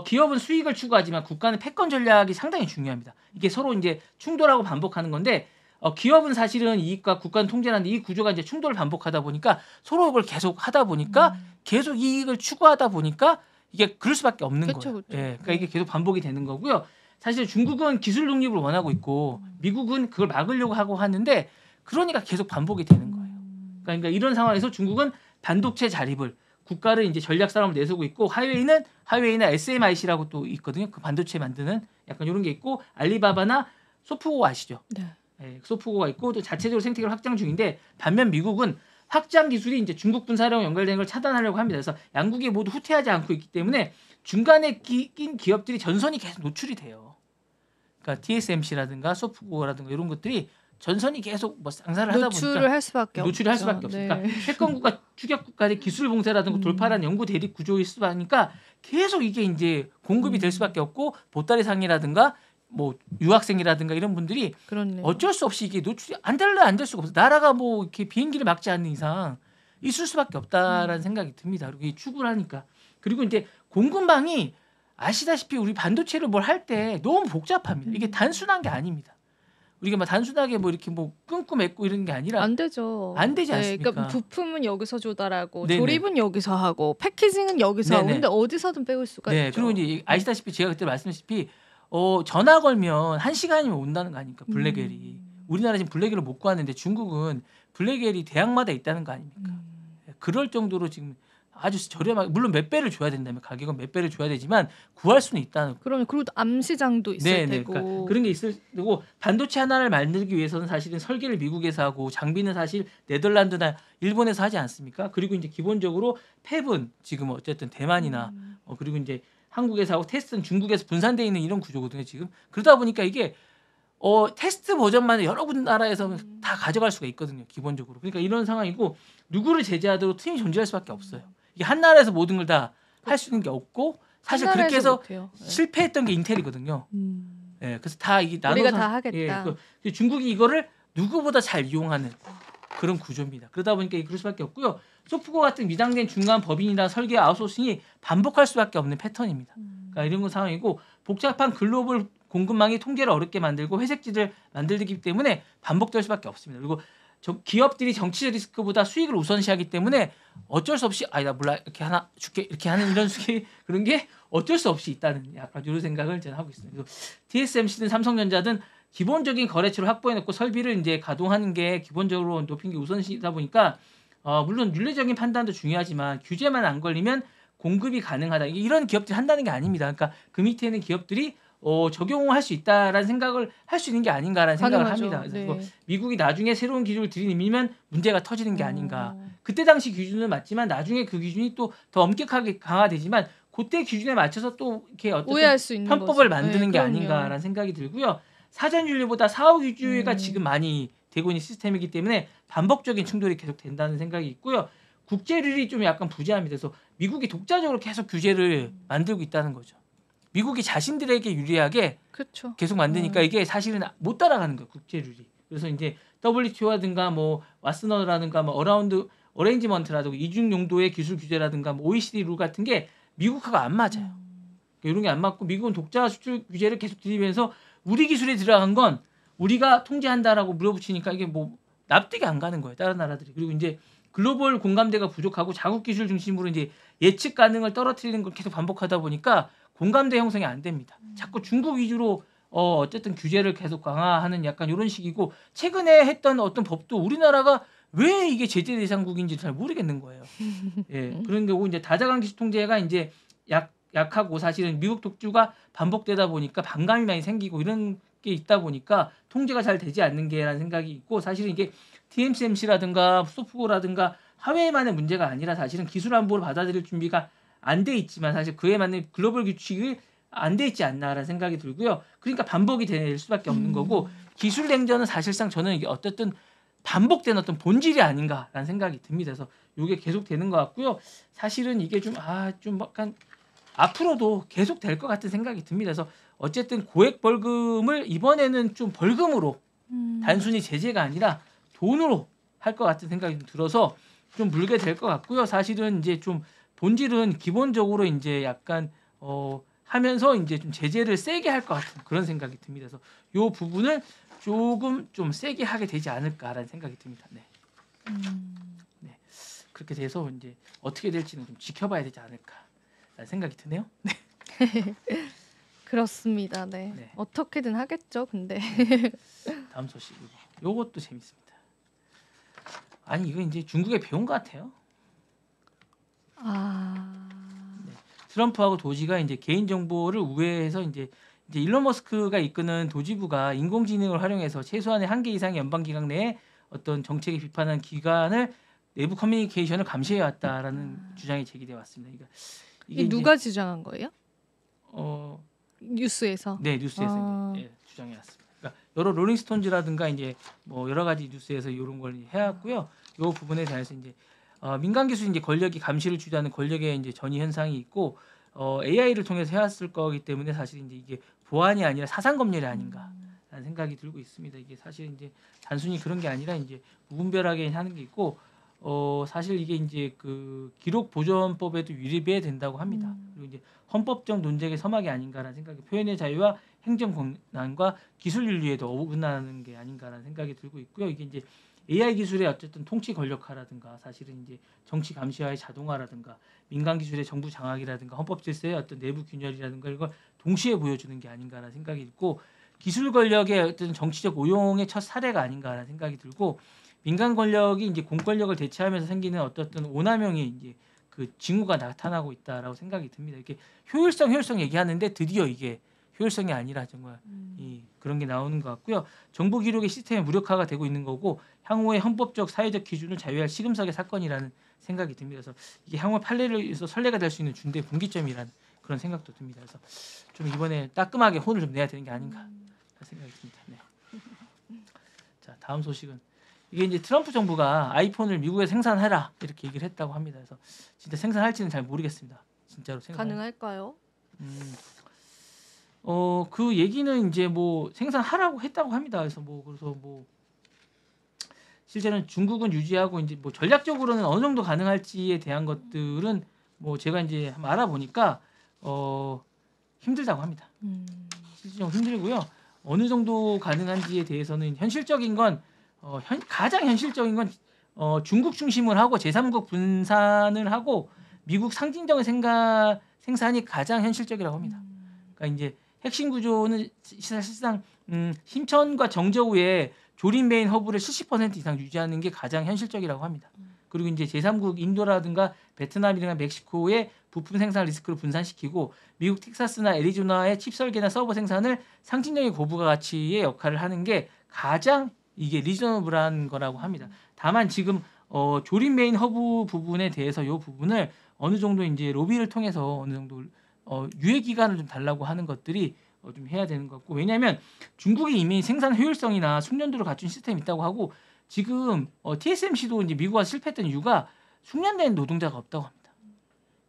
[SPEAKER 2] 기업은 수익을 추구하지만 국가는 패권 전략이 상당히 중요합니다. 이게 서로 이제 충돌하고 반복하는 건데 기업은 사실은 이익과 국가는 통제하는데 이 구조가 이제 충돌을 반복하다 보니까 서로 이걸 계속 하다 보니까 계속 이익을 추구하다 보니까 이게 그럴 수밖에 없는 거예요. 예, 그러니까 이게 계속 반복이 되는 거고요. 사실 중국은 기술 독립을 원하고 있고 미국은 그걸 막으려고 하고 하는데 그러니까 계속 반복이 되는 거예요. 그러니까 이런 상황에서 중국은 반도체 자립을 국가를 이제 전략 사업을 내세우고 있고 화웨이는 SMIC라고 또 있거든요. 그 반도체 만드는 약간 이런 게 있고 알리바바나 소프고 아시죠?
[SPEAKER 1] 네.
[SPEAKER 2] 네, 소프고가 있고 또 자체적으로 생태계를 확장 중인데 반면 미국은 확장 기술이 이제 중국 분사랑 연결되는 걸 차단하려고 합니다. 그래서 양국이 모두 후퇴하지 않고 있기 때문에 중간에 낀 기업들이 전선이 계속 노출이 돼요. 그러니까 TSMC라든가 소프고라든가 이런 것들이 전선이 계속 뭐 상사를 하다 보니까
[SPEAKER 1] 노출을 할 수밖에
[SPEAKER 2] 노출을 할 수밖에
[SPEAKER 1] 없죠.
[SPEAKER 2] 없으니까 패권국가 추격국가의 기술 봉쇄라든가 돌파라는 연구 대립 구조일 수니까 계속 이게 이제 공급이 될 수밖에 없고 보따리 상이라든가 뭐 유학생이라든가 이런 분들이
[SPEAKER 1] 그렇네요.
[SPEAKER 2] 어쩔 수 없이 이게 노출이 안 될 수가 없어. 나라가 뭐 이렇게 비행기를 막지 않는 이상 있을 수밖에 없다라는 생각이 듭니다. 그리고 이 추구를 하니까 그리고 이제 공급망이 아시다시피 우리 반도체를 뭘 할 때 너무 복잡합니다. 이게 단순한 게 아닙니다. 우리가 막 단순하게 뭐 이렇게 뭐 끊고 맺고 이런 게 아니라
[SPEAKER 1] 안 되죠.
[SPEAKER 2] 안 되지 않습니까?
[SPEAKER 1] 그러니까 부품은 여기서 조달하고
[SPEAKER 2] 네네.
[SPEAKER 1] 조립은 여기서 하고 패키징은 여기서 하고
[SPEAKER 2] 네네.
[SPEAKER 1] 근데 어디서든 빼올 수가
[SPEAKER 2] 네,
[SPEAKER 1] 있죠.
[SPEAKER 2] 그리고 이제 아시다시피 제가 그때 말씀드렸다시피 전화 걸면 1시간이면 온다는 거 아닙니까? 블랙웰이. 우리나라 지금 블랙웰을 못 구하는데 중국은 블랙웰이 대학마다 있다는 거 아닙니까? 그럴 정도로 지금 아주 저렴하게 물론 몇 배를 줘야 된다면 가격은 몇 배를 줘야 되지만 구할 수는 있다는 거.
[SPEAKER 1] 그러면 그리고 암시장도 있을 테고
[SPEAKER 2] 그러니까 그런 게 있을 테고 반도체 하나를 만들기 위해서는 사실은 설계를 미국에서 하고 장비는 사실 네덜란드나 일본에서 하지 않습니까? 그리고 이제 기본적으로 팹은 지금 어쨌든 대만이나 그리고 이제 한국에서 하고 테스트는 중국에서 분산되어 있는 이런 구조거든요. 지금 그러다 보니까 이게 테스트 버전만 여러 군 나라에서 다 가져갈 수가 있거든요. 기본적으로. 그러니까 이런 상황이고 누구를 제재하도록 틈이 존재할 수밖에 없어요. 이게 한 나라에서 모든 걸 다 할 수 있는 게 없고 사실 그렇게 해서 실패했던 게 인텔이거든요. 그래서 다 이게 나눠서
[SPEAKER 1] 우리가 다 하겠다.
[SPEAKER 2] 중국이 이거를 누구보다 잘 이용하는 그런 구조입니다. 그러다 보니까 그럴 수밖에 없고요. 소프고 같은 위장된 중간 법인이나 설계 아웃소싱이 반복할 수밖에 없는 패턴입니다. 그러니까 이런 건 상황이고 복잡한 글로벌 공급망이 통계를 어렵게 만들고 회색지를 만들기 때문에 반복될 수밖에 없습니다. 그리고 기업들이 정치적 리스크보다 수익을 우선시하기 때문에 어쩔 수 없이 나 몰라 이렇게 하나 줄게 이렇게 하는 이런 식의 그런 게 어쩔 수 없이 있다는 약간 이런 생각을 저는 하고 있습니다. 그리고 TSMC든 삼성전자든 기본적인 거래처를 확보해놓고 설비를 이제 가동하는 게 기본적으로 높인 게 우선시다 보니까 물론 윤리적인 판단도 중요하지만 규제만 안 걸리면 공급이 가능하다. 이런 기업들이 한다는 게 아닙니다. 그러니까 그 밑에 있는 기업들이 적용할 수 있다라는 생각을 할 수 있는 게 아닌가라는 생각을 합니다. 그래서
[SPEAKER 1] 네.
[SPEAKER 2] 미국이 나중에 새로운 기준을 들이밀면 문제가 터지는 게 아닌가. 그때 당시 기준은 맞지만 나중에 그 기준이 또 더 엄격하게 강화되지만 그때 기준에 맞춰서 또 이렇게
[SPEAKER 1] 오해할 수 있는
[SPEAKER 2] 편법을
[SPEAKER 1] 거죠.
[SPEAKER 2] 만드는 게
[SPEAKER 1] 그럼요.
[SPEAKER 2] 아닌가라는 생각이 들고요. 사전 윤리보다 사후 규제가 지금 많이 되고 있는 시스템이기 때문에 반복적인 충돌이 계속 된다는 생각이 있고요. 국제 룰이 좀 약간 부재합니다. 그래서 미국이 독자적으로 계속 규제를 만들고 있다는 거죠. 미국이 자신들에게 유리하게
[SPEAKER 1] 그렇죠.
[SPEAKER 2] 계속 만드니까 이게 사실은 못 따라가는 거예요. 국제 룰이. 그래서 이제 WTO라든가 뭐 와스너라든가 뭐 어레인지먼트라든가 이중 용도의 기술 규제라든가 뭐 OECD 룰 같은 게 미국하고 안 맞아요. 이런 게 안 맞고 미국은 독자 수출 규제를 계속 들이면서 우리 기술에 들어간 건 우리가 통제한다라고 물어붙이니까 이게 뭐 납득이 안 가는 거예요. 다른 나라들이. 그리고 이제 글로벌 공감대가 부족하고 자국 기술 중심으로 이제 예측 가능을 떨어뜨리는 걸 계속 반복하다 보니까 공감대 형성이 안 됩니다. 자꾸 중국 위주로 어쨌든 규제를 계속 강화하는 약간 이런 식이고 최근에 했던 어떤 법도 우리나라가 왜 이게 제재 대상국인지 잘 모르겠는 거예요. 예, 그런 경우 이제 다자간 기술 통제가 이제 약하고 사실은 미국 독주가 반복되다 보니까 반감이 많이 생기고 이런 게 있다 보니까 통제가 잘 되지 않는 게라는 생각이 있고 사실은 이게 TSMC라든가 소프고라든가 하웨이만의 문제가 아니라 사실은 기술 안보를 받아들일 준비가 안 돼 있지만 사실 그에 맞는 글로벌 규칙이 안 돼 있지 않나라는 생각이 들고요. 그러니까 반복이 될 수밖에 없는 거고 기술 냉전은 사실상 저는 이게 어쨌든 반복된 어떤 본질이 아닌가라는 생각이 듭니다. 그래서 이게 계속 되는 것 같고요. 사실은 이게 좀 약간 앞으로도 계속 될 것 같은 생각이 듭니다. 그래서 어쨌든 고액 벌금을 이번에는 좀 벌금으로 단순히 제재가 아니라 돈으로 할 것 같은 생각이 들어서 좀 물게 될 것 같고요. 사실은 이제 좀 본질은 기본적으로 이제 약간 하면서 이제 좀 제재를 세게 할 것 같은 그런 생각이 듭니다. 그래서 이 부분을 조금 좀 세게 하게 되지 않을까라는 생각이 듭니다. 네. 네. 그렇게 돼서 이제 어떻게 될지는 좀 지켜봐야 되지 않을까라는 생각이 드네요. 네.
[SPEAKER 1] 그렇습니다. 네.
[SPEAKER 2] 네.
[SPEAKER 1] 어떻게든 하겠죠. 근데
[SPEAKER 2] 다음 소식 요것도 재밌습니다. 아니 이거 이제 중국에 배운 것 같아요. 네. 트럼프하고 도지가 이제 개인 정보를 우회해서 이제 일론 머스크가 이끄는 도지부가 인공지능을 활용해서 최소한의 한 개 이상의 연방 기관 내에 어떤 정책에 비판한 기관을 내부 커뮤니케이션을 감시해 왔다라는 주장이 제기돼 왔습니다. 그러니까
[SPEAKER 1] 이게 누가 주장한 거예요? 뉴스에서.
[SPEAKER 2] 네, 뉴스에서 예, 주장해 왔습니다. 그러니까 여러 롤링스톤즈라든가 이제 뭐 여러 가지 뉴스에서 이런 걸 해왔고요. 이 부분에 대해서 이제 민간 기술 이제 권력이 감시를 주도하는 권력의 이제 전이 현상이 있고 AI를 통해서 해왔을 거기 때문에 사실 이제 이게 보안이 아니라 사상 검열이 아닌가라는 생각이 들고 있습니다. 이게 사실 이제 단순히 그런 게 아니라 이제 무분별하게 하는 게 있고 사실 이게 이제 그 기록 보존법에도 위배해야 된다고 합니다. 그리고 이제 헌법적 논쟁의 서막이 아닌가라는 생각이 표현의 자유와 행정 권한과 기술 윤리에도 어긋나는 게 아닌가라는 생각이 들고 있고요. 이게 이제 AI 기술의 어쨌든 통치 권력화라든가 사실은 이제 정치 감시와의 자동화라든가 민간 기술의 정부 장악이라든가 헌법 질서의 어떤 내부 균열이라든가 이걸 동시에 보여주는 게 아닌가라는 생각이 있고 기술 권력의 어떤 정치적 오용의 첫 사례가 아닌가라는 생각이 들고 민간 권력이 이제 공권력을 대체하면서 생기는 어떤 오남용이 이제 그 징후가 나타나고 있다라고 생각이 듭니다. 이렇게 효율성 얘기하는데 드디어 이게 효율성이 아니라 정말 그런 게 나오는 것 같고요. 정보 기록의 시스템이 무력화가 되고 있는 거고 향후의 헌법적 사회적 기준을 자유할 시금석의 사건이라는 생각이 듭니다. 그래서 이게 향후 판례에서 선례가 될 수 있는 중대 분기점이라는 그런 생각도 듭니다. 그래서 좀 이번에 따끔하게 혼을 좀 내야 되는 게 아닌가 생각이 듭니다. 네. 자, 다음 소식은 이게 이제 트럼프 정부가 아이폰을 미국에 생산해라 이렇게 얘기를 했다고 합니다. 그래서 진짜 생산할지는 잘 모르겠습니다. 진짜로
[SPEAKER 1] 가능할까요?
[SPEAKER 2] 그 얘기는 이제 뭐 생산하라고 했다고 합니다. 그래서 실제는 중국은 유지하고 이제 뭐 전략적으로는 어느 정도 가능할지에 대한 것들은 뭐 제가 이제 한번 알아보니까 힘들다고 합니다. 실질적으로 힘들고요. 어느 정도 가능한지에 대해서는 현실적인 건 가장 현실적인 건 중국 중심을 하고 제3국 분산을 하고 미국 상징적인 생산이 가장 현실적이라고 합니다. 그러니까 이제 핵심 구조는 사실상 심천과 정저우에 조립 메인 허브를 70% 이상 유지하는 게 가장 현실적이라고 합니다. 그리고 이제 제3국 인도라든가 베트남이나 멕시코의 부품 생산 리스크를 분산시키고 미국 텍사스나 애리조나의 칩 설계나 서버 생산을 상징적인 고부가 가치의 역할을 하는 게 가장 이게 리저너블한 거라고 합니다. 다만 지금 조립 메인 허브 부분에 대해서 이 부분을 어느 정도 이제 로비를 통해서 어느 정도 유예 기간을 좀 달라고 하는 것들이 좀 해야 되는 것 같고 왜냐하면 중국이 이미 생산 효율성이나 숙련도를 갖춘 시스템이 있다고 하고 지금 TSMC도 이제 미국과 실패했던 이유가 숙련된 노동자가 없다고 합니다.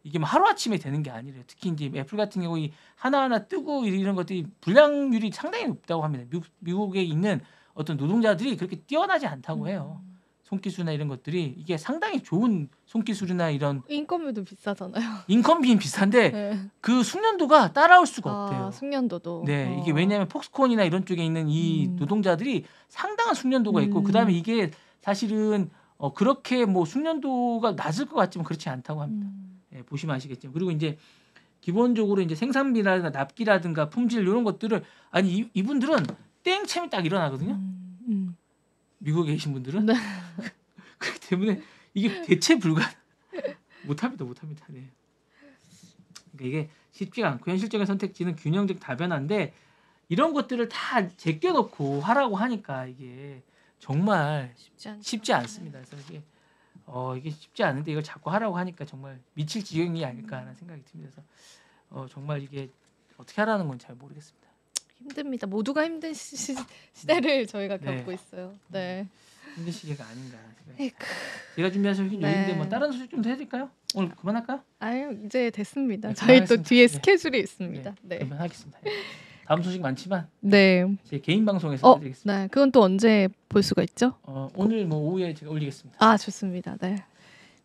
[SPEAKER 2] 이게 뭐 하루아침에 되는 게 아니래요. 특히 이제 애플 같은 경우 이 하나하나 뜨고 이런 것들이 불량률이 상당히 높다고 합니다. 미국에 있는 어떤 노동자들이 그렇게 뛰어나지 않다고 해요. 손기술이나 이런 것들이 이게 상당히 좋은 손기술이나 이런
[SPEAKER 1] 인건비도 비싸잖아요.
[SPEAKER 2] 인건비는 비싼데
[SPEAKER 1] 네.
[SPEAKER 2] 그 숙련도가 따라올 수가 없대요.
[SPEAKER 1] 숙련도도.
[SPEAKER 2] 네, 이게 왜냐하면 폭스콘이나 이런 쪽에 있는 이 노동자들이 상당한 숙련도가 있고 그다음에 이게 사실은 그렇게 뭐 숙련도가 낮을 것 같지만 그렇지 않다고 합니다. 네, 보시면 아시겠지만 그리고 이제 기본적으로 이제 생산비라든가 납기라든가 품질 이런 것들을 아니 이분들은 땡챔이 딱 일어나거든요. 미국에 계신 분들은
[SPEAKER 1] 네.
[SPEAKER 2] 그렇기 때문에 이게 대체 불가 못합니다. 네. 그러니까 이게 쉽지가 않고 현실적인 선택지는 균형적 다변화인데 이런 것들을 다 제껴놓고 하라고 하니까 이게 정말 쉽지 않습니다. 그래서 이게 쉽지 않은데 이걸 자꾸 하라고 하니까 정말 미칠 지경이 아닐까라는 생각이 듭니다. 그래서 정말 이게 어떻게 하라는 건 잘 모르겠습니다.
[SPEAKER 1] 힘듭니다. 모두가 힘든 시대를 저희가 겪고 있어요. 네.
[SPEAKER 2] 힘든 시기가 아닌가. 제가 준비한 소식은 여기인데 뭐 다른 소식 좀 해드릴까요? 오늘 그만할까요?
[SPEAKER 1] 아유 이제 됐습니다. 저희 또 뒤에 스케줄이 있습니다. 네.
[SPEAKER 2] 그러면 하겠습니다. 다음 소식 많지만 제 개인 방송에서 해드리겠습니다.
[SPEAKER 1] 네, 그건 또 언제 볼 수가 있죠?
[SPEAKER 2] 오늘 뭐 오후에 제가 올리겠습니다.
[SPEAKER 1] 아 좋습니다. 네.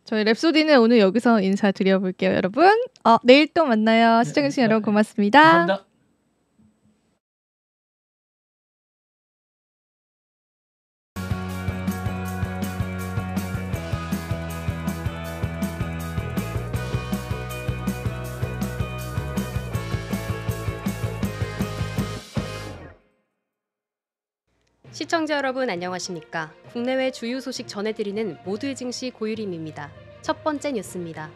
[SPEAKER 1] 저희 랩소디는 오늘 여기서 인사드려볼게요, 여러분. 내일 또 만나요. 시청해주신 여러분 고맙습니다.
[SPEAKER 2] 감사합니다.
[SPEAKER 3] 시청자 여러분 안녕하십니까? 국내외 주요 소식 전해드리는 모두의 증시 고유림입니다. 첫 번째 뉴스입니다.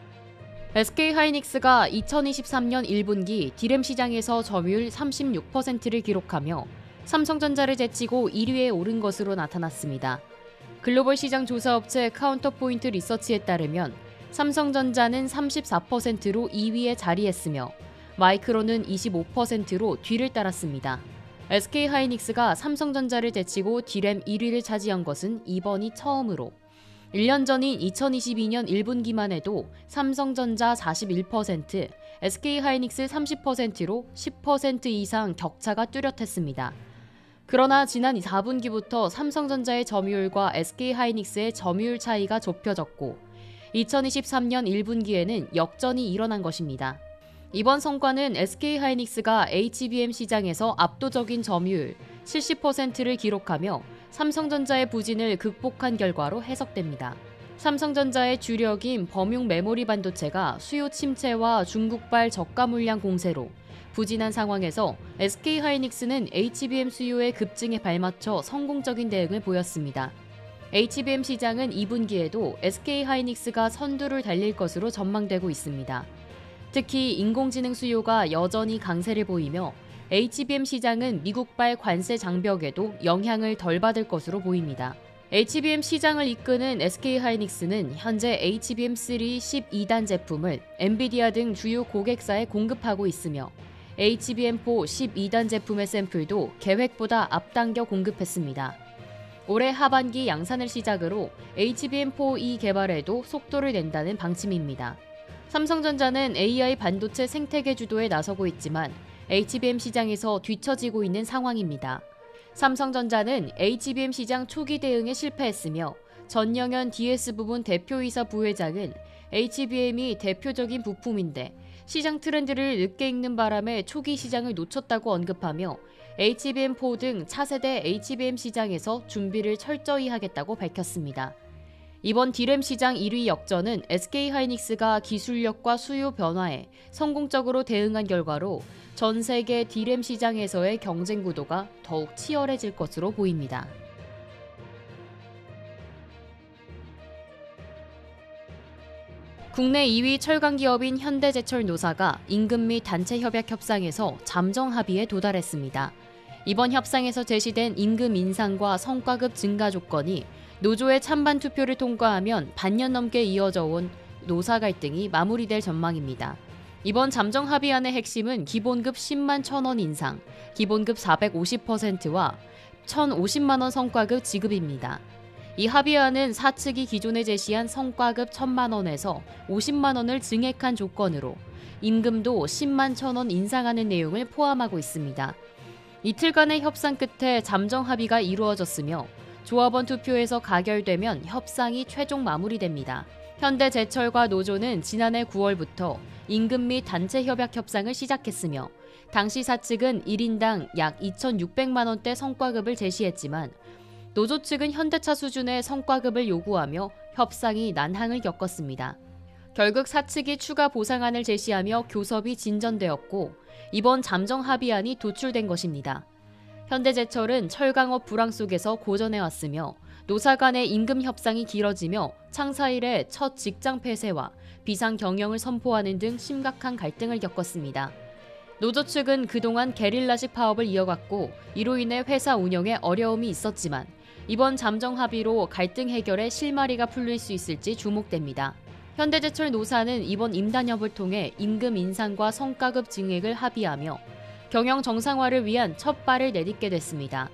[SPEAKER 4] SK하이닉스가 2023년 1분기 디램 시장에서 점유율 36%를 기록하며 삼성전자를 제치고 1위에 오른 것으로 나타났습니다. 글로벌 시장 조사업체 카운터포인트 리서치에 따르면 삼성전자는 34%로 2위에 자리했으며 마이크론은 25%로 뒤를 따랐습니다. SK하이닉스가 삼성전자를 제치고 디램 1위를 차지한 것은 이번이 처음으로 1년 전인 2022년 1분기만 해도 삼성전자 41%, SK하이닉스 30%로 10% 이상 격차가 뚜렷했습니다. 그러나 지난 4분기부터 삼성전자의 점유율과 SK하이닉스의 점유율 차이가 좁혀졌고 2023년 1분기에는 역전이 일어난 것입니다. 이번 성과는 SK하이닉스가 HBM 시장에서 압도적인 점유율 70%를 기록하며 삼성전자의 부진을 극복한 결과로 해석됩니다. 삼성전자의 주력인 범용 메모리 반도체가 수요 침체와 중국발 저가 물량 공세로 부진한 상황에서 SK하이닉스는 HBM 수요의 급증에 발맞춰 성공적인 대응을 보였습니다. HBM 시장은 2분기에도 SK하이닉스가 선두를 달릴 것으로 전망되고 있습니다. 특히 인공지능 수요가 여전히 강세를 보이며 HBM 시장은 미국발 관세 장벽에도 영향을 덜 받을 것으로 보입니다. HBM 시장을 이끄는 SK하이닉스는 현재 HBM3 12단 제품을 엔비디아 등 주요 고객사에 공급하고 있으며 HBM4 12단 제품의 샘플도 계획보다 앞당겨 공급했습니다. 올해 하반기 양산을 시작으로 HBM4E 개발에도 속도를 낸다는 방침입니다. 삼성전자는 AI 반도체 생태계 주도에 나서고 있지만 HBM 시장에서 뒤처지고 있는 상황입니다. 삼성전자는 HBM 시장 초기 대응에 실패했으며 전영현 DS 부분 대표이사 부회장은 HBM이 대표적인 부품인데 시장 트렌드를 늦게 읽는 바람에 초기 시장을 놓쳤다고 언급하며 HBM4 등 차세대 HBM 시장에서 준비를 철저히 하겠다고 밝혔습니다. 이번 디램 시장 1위 역전은 SK하이닉스가 기술력과 수요 변화에 성공적으로 대응한 결과로 전 세계 디램 시장에서의 경쟁 구도가 더욱 치열해질 것으로 보입니다. 국내 2위 철강 기업인 현대제철노사가 임금 및 단체 협약 협상에서 잠정 합의에 도달했습니다. 이번 협상에서 제시된 임금 인상과 성과급 증가 조건이 노조의 찬반 투표를 통과하면 반년 넘게 이어져 온 노사 갈등이 마무리될 전망입니다. 이번 잠정 합의안의 핵심은 기본급 10만 1,000원 인상, 기본급 450%와 1,050만 원 성과급 지급입니다. 이 합의안은 사측이 기존에 제시한 성과급 1,000만 원에서 50만 원을 증액한 조건으로 임금도 10만 1,000원 인상하는 내용을 포함하고 있습니다. 이틀간의 협상 끝에 잠정 합의가 이루어졌으며 조합원 투표에서 가결되면 협상이 최종 마무리됩니다. 현대제철과 노조는 지난해 9월부터 임금 및 단체 협약 협상을 시작했으며 당시 사측은 1인당 약 2,600만 원대 성과급을 제시했지만 노조 측은 현대차 수준의 성과급을 요구하며 협상이 난항을 겪었습니다. 결국 사측이 추가 보상안을 제시하며 교섭이 진전되었고 이번 잠정 합의안이 도출된 것입니다. 현대제철은 철강업 불황 속에서 고전해왔으며 노사 간의 임금 협상이 길어지며 창사 이래 첫 직장 폐쇄와 비상 경영을 선포하는 등 심각한 갈등을 겪었습니다. 노조 측은 그동안 게릴라식 파업을 이어갔고 이로 인해 회사 운영에 어려움이 있었지만 이번 잠정 합의로 갈등 해결에 실마리가 풀릴 수 있을지 주목됩니다. 현대제철 노사는 이번 임단협을 통해 임금 인상과 성과급 증액을 합의하며 경영 정상화를 위한 첫 발을 내딛게 됐습니다.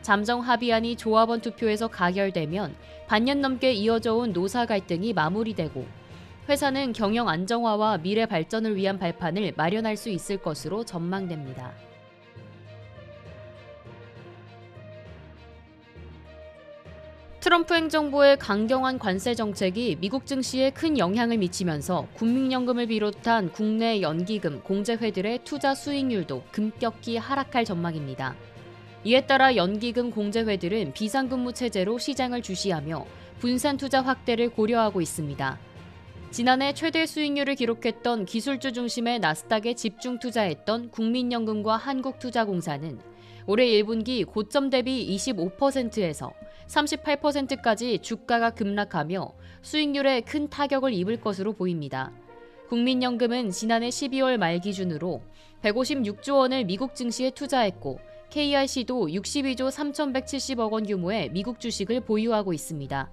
[SPEAKER 4] 잠정 합의안이 조합원 투표에서 가결되면 반년 넘게 이어져 온 노사 갈등이 마무리되고 회사는 경영 안정화와 미래 발전을 위한 발판을 마련할 수 있을 것으로 전망됩니다. 트럼프 행정부의 강경한 관세 정책이 미국 증시에 큰 영향을 미치면서 국민연금을 비롯한 국내 연기금, 공제회들의 투자 수익률도 급격히 하락할 전망입니다. 이에 따라 연기금 공제회들은 비상근무 체제로 시장을 주시하며 분산 투자 확대를 고려하고 있습니다. 지난해 최대 수익률을 기록했던 기술주 중심의 나스닥에 집중 투자했던 국민연금과 한국투자공사는 올해 1분기 고점 대비 25%에서 38%까지 주가가 급락하며 수익률에 큰 타격을 입을 것으로 보입니다. 국민연금은 지난해 12월 말 기준으로 156조 원을 미국 증시에 투자했고 KRC도 62조 3,170억 원 규모의 미국 주식을 보유하고 있습니다.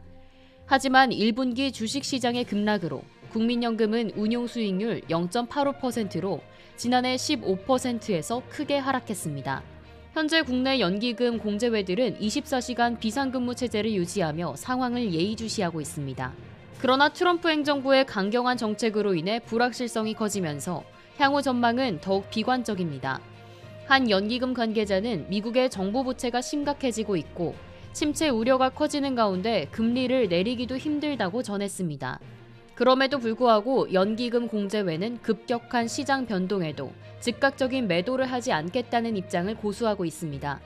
[SPEAKER 4] 하지만 1분기 주식시장의 급락으로 국민연금은 운용 수익률 0.85%로 지난해 15%에서 크게 하락했습니다. 현재 국내 연기금 공제회들은 24시간 비상근무 체제를 유지하며 상황을 예의주시하고 있습니다. 그러나 트럼프 행정부의 강경한 정책으로 인해 불확실성이 커지면서 향후 전망은 더욱 비관적입니다. 한 연기금 관계자는 미국의 정부 부채가 심각해지고 있고 침체 우려가 커지는 가운데 금리를 내리기도 힘들다고 전했습니다. 그럼에도 불구하고 연기금 공제회는 급격한 시장 변동에도 즉각적인 매도를 하지 않겠다는 입장을 고수하고 있습니다.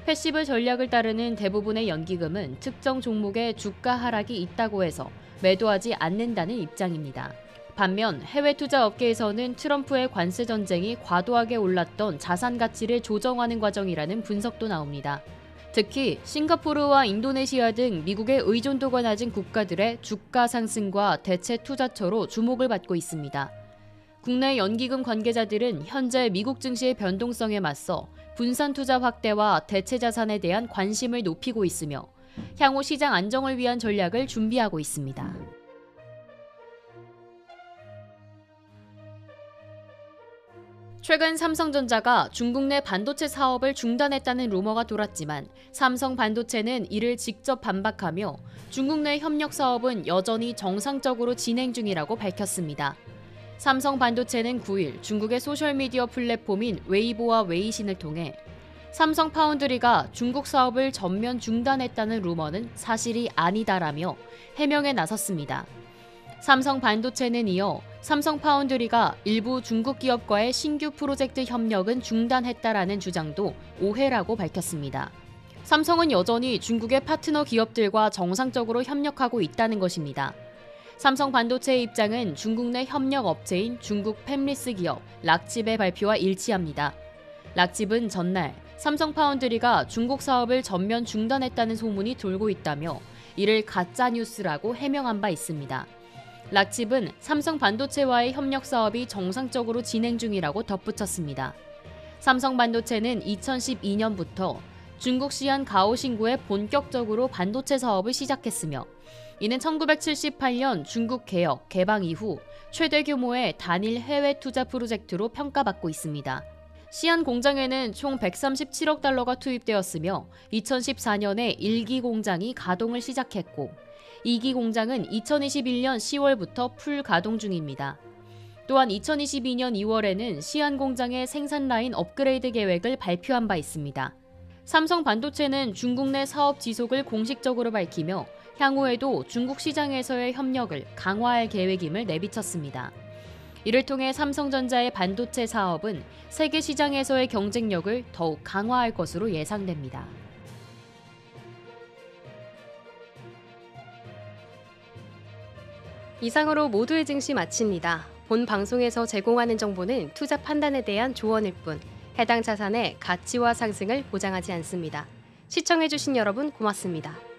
[SPEAKER 4] 패시브 전략을 따르는 대부분의 연기금은 특정 종목의 주가 하락이 있다고 해서 매도하지 않는다는 입장입니다. 반면 해외 투자 업계에서는 트럼프의 관세 전쟁이 과도하게 올랐던 자산 가치를 조정하는 과정이라는 분석도 나옵니다. 특히 싱가포르와 인도네시아 등 미국의 의존도가 낮은 국가들의 주가 상승과 대체 투자처로 주목을 받고 있습니다. 국내 연기금 관계자들은 현재 미국 증시의 변동성에 맞서 분산 투자 확대와 대체 자산에 대한 관심을 높이고 있으며 향후 시장 안정을 위한 전략을 준비하고 있습니다. 최근 삼성전자가 중국 내 반도체 사업을 중단했다는 루머가 돌았지만 삼성반도체는 이를 직접 반박하며 중국 내 협력 사업은 여전히 정상적으로 진행 중이라고 밝혔습니다. 삼성반도체는 9일 중국의 소셜미디어 플랫폼인 웨이보와 웨이신을 통해 삼성 파운드리가 중국 사업을 전면 중단했다는 루머는 사실이 아니다라며 해명에 나섰습니다. 삼성 반도체는 이어 삼성 파운드리가 일부 중국 기업과의 신규 프로젝트 협력은 중단했다라는 주장도 오해라고 밝혔습니다. 삼성은 여전히 중국의 파트너 기업들과 정상적으로 협력하고 있다는 것입니다. 삼성 반도체의 입장은 중국 내 협력 업체인 중국 팹리스 기업 락집의 발표와 일치합니다. 락집은 전날 삼성 파운드리가 중국 사업을 전면 중단했다는 소문이 돌고 있다며 이를 가짜뉴스라고 해명한 바 있습니다. 락집은 삼성 반도체와의 협력 사업이 정상적으로 진행 중이라고 덧붙였습니다. 삼성 반도체는 2012년부터 중국 시안 가오신구에 본격적으로 반도체 사업을 시작했으며 이는 1978년 중국 개혁, 개방 이후 최대 규모의 단일 해외 투자 프로젝트로 평가받고 있습니다. 시안 공장에는 총 137억 달러가 투입되었으며 2014년에 1기 공장이 가동을 시작했고 2기 공장은 2021년 10월부터 풀 가동 중입니다. 또한 2022년 2월에는 시안 공장의 생산 라인 업그레이드 계획을 발표한 바 있습니다. 삼성 반도체는 중국 내 사업 지속을 공식적으로 밝히며 향후에도 중국 시장에서의 협력을 강화할 계획임을 내비쳤습니다. 이를 통해 삼성전자의 반도체 사업은 세계 시장에서의 경쟁력을 더욱 강화할 것으로 예상됩니다.
[SPEAKER 3] 이상으로 모두의 증시 마칩니다. 본 방송에서 제공하는 정보는 투자 판단에 대한 조언일 뿐 해당 자산의 가치와 상승을 보장하지 않습니다. 시청해주신 여러분 고맙습니다.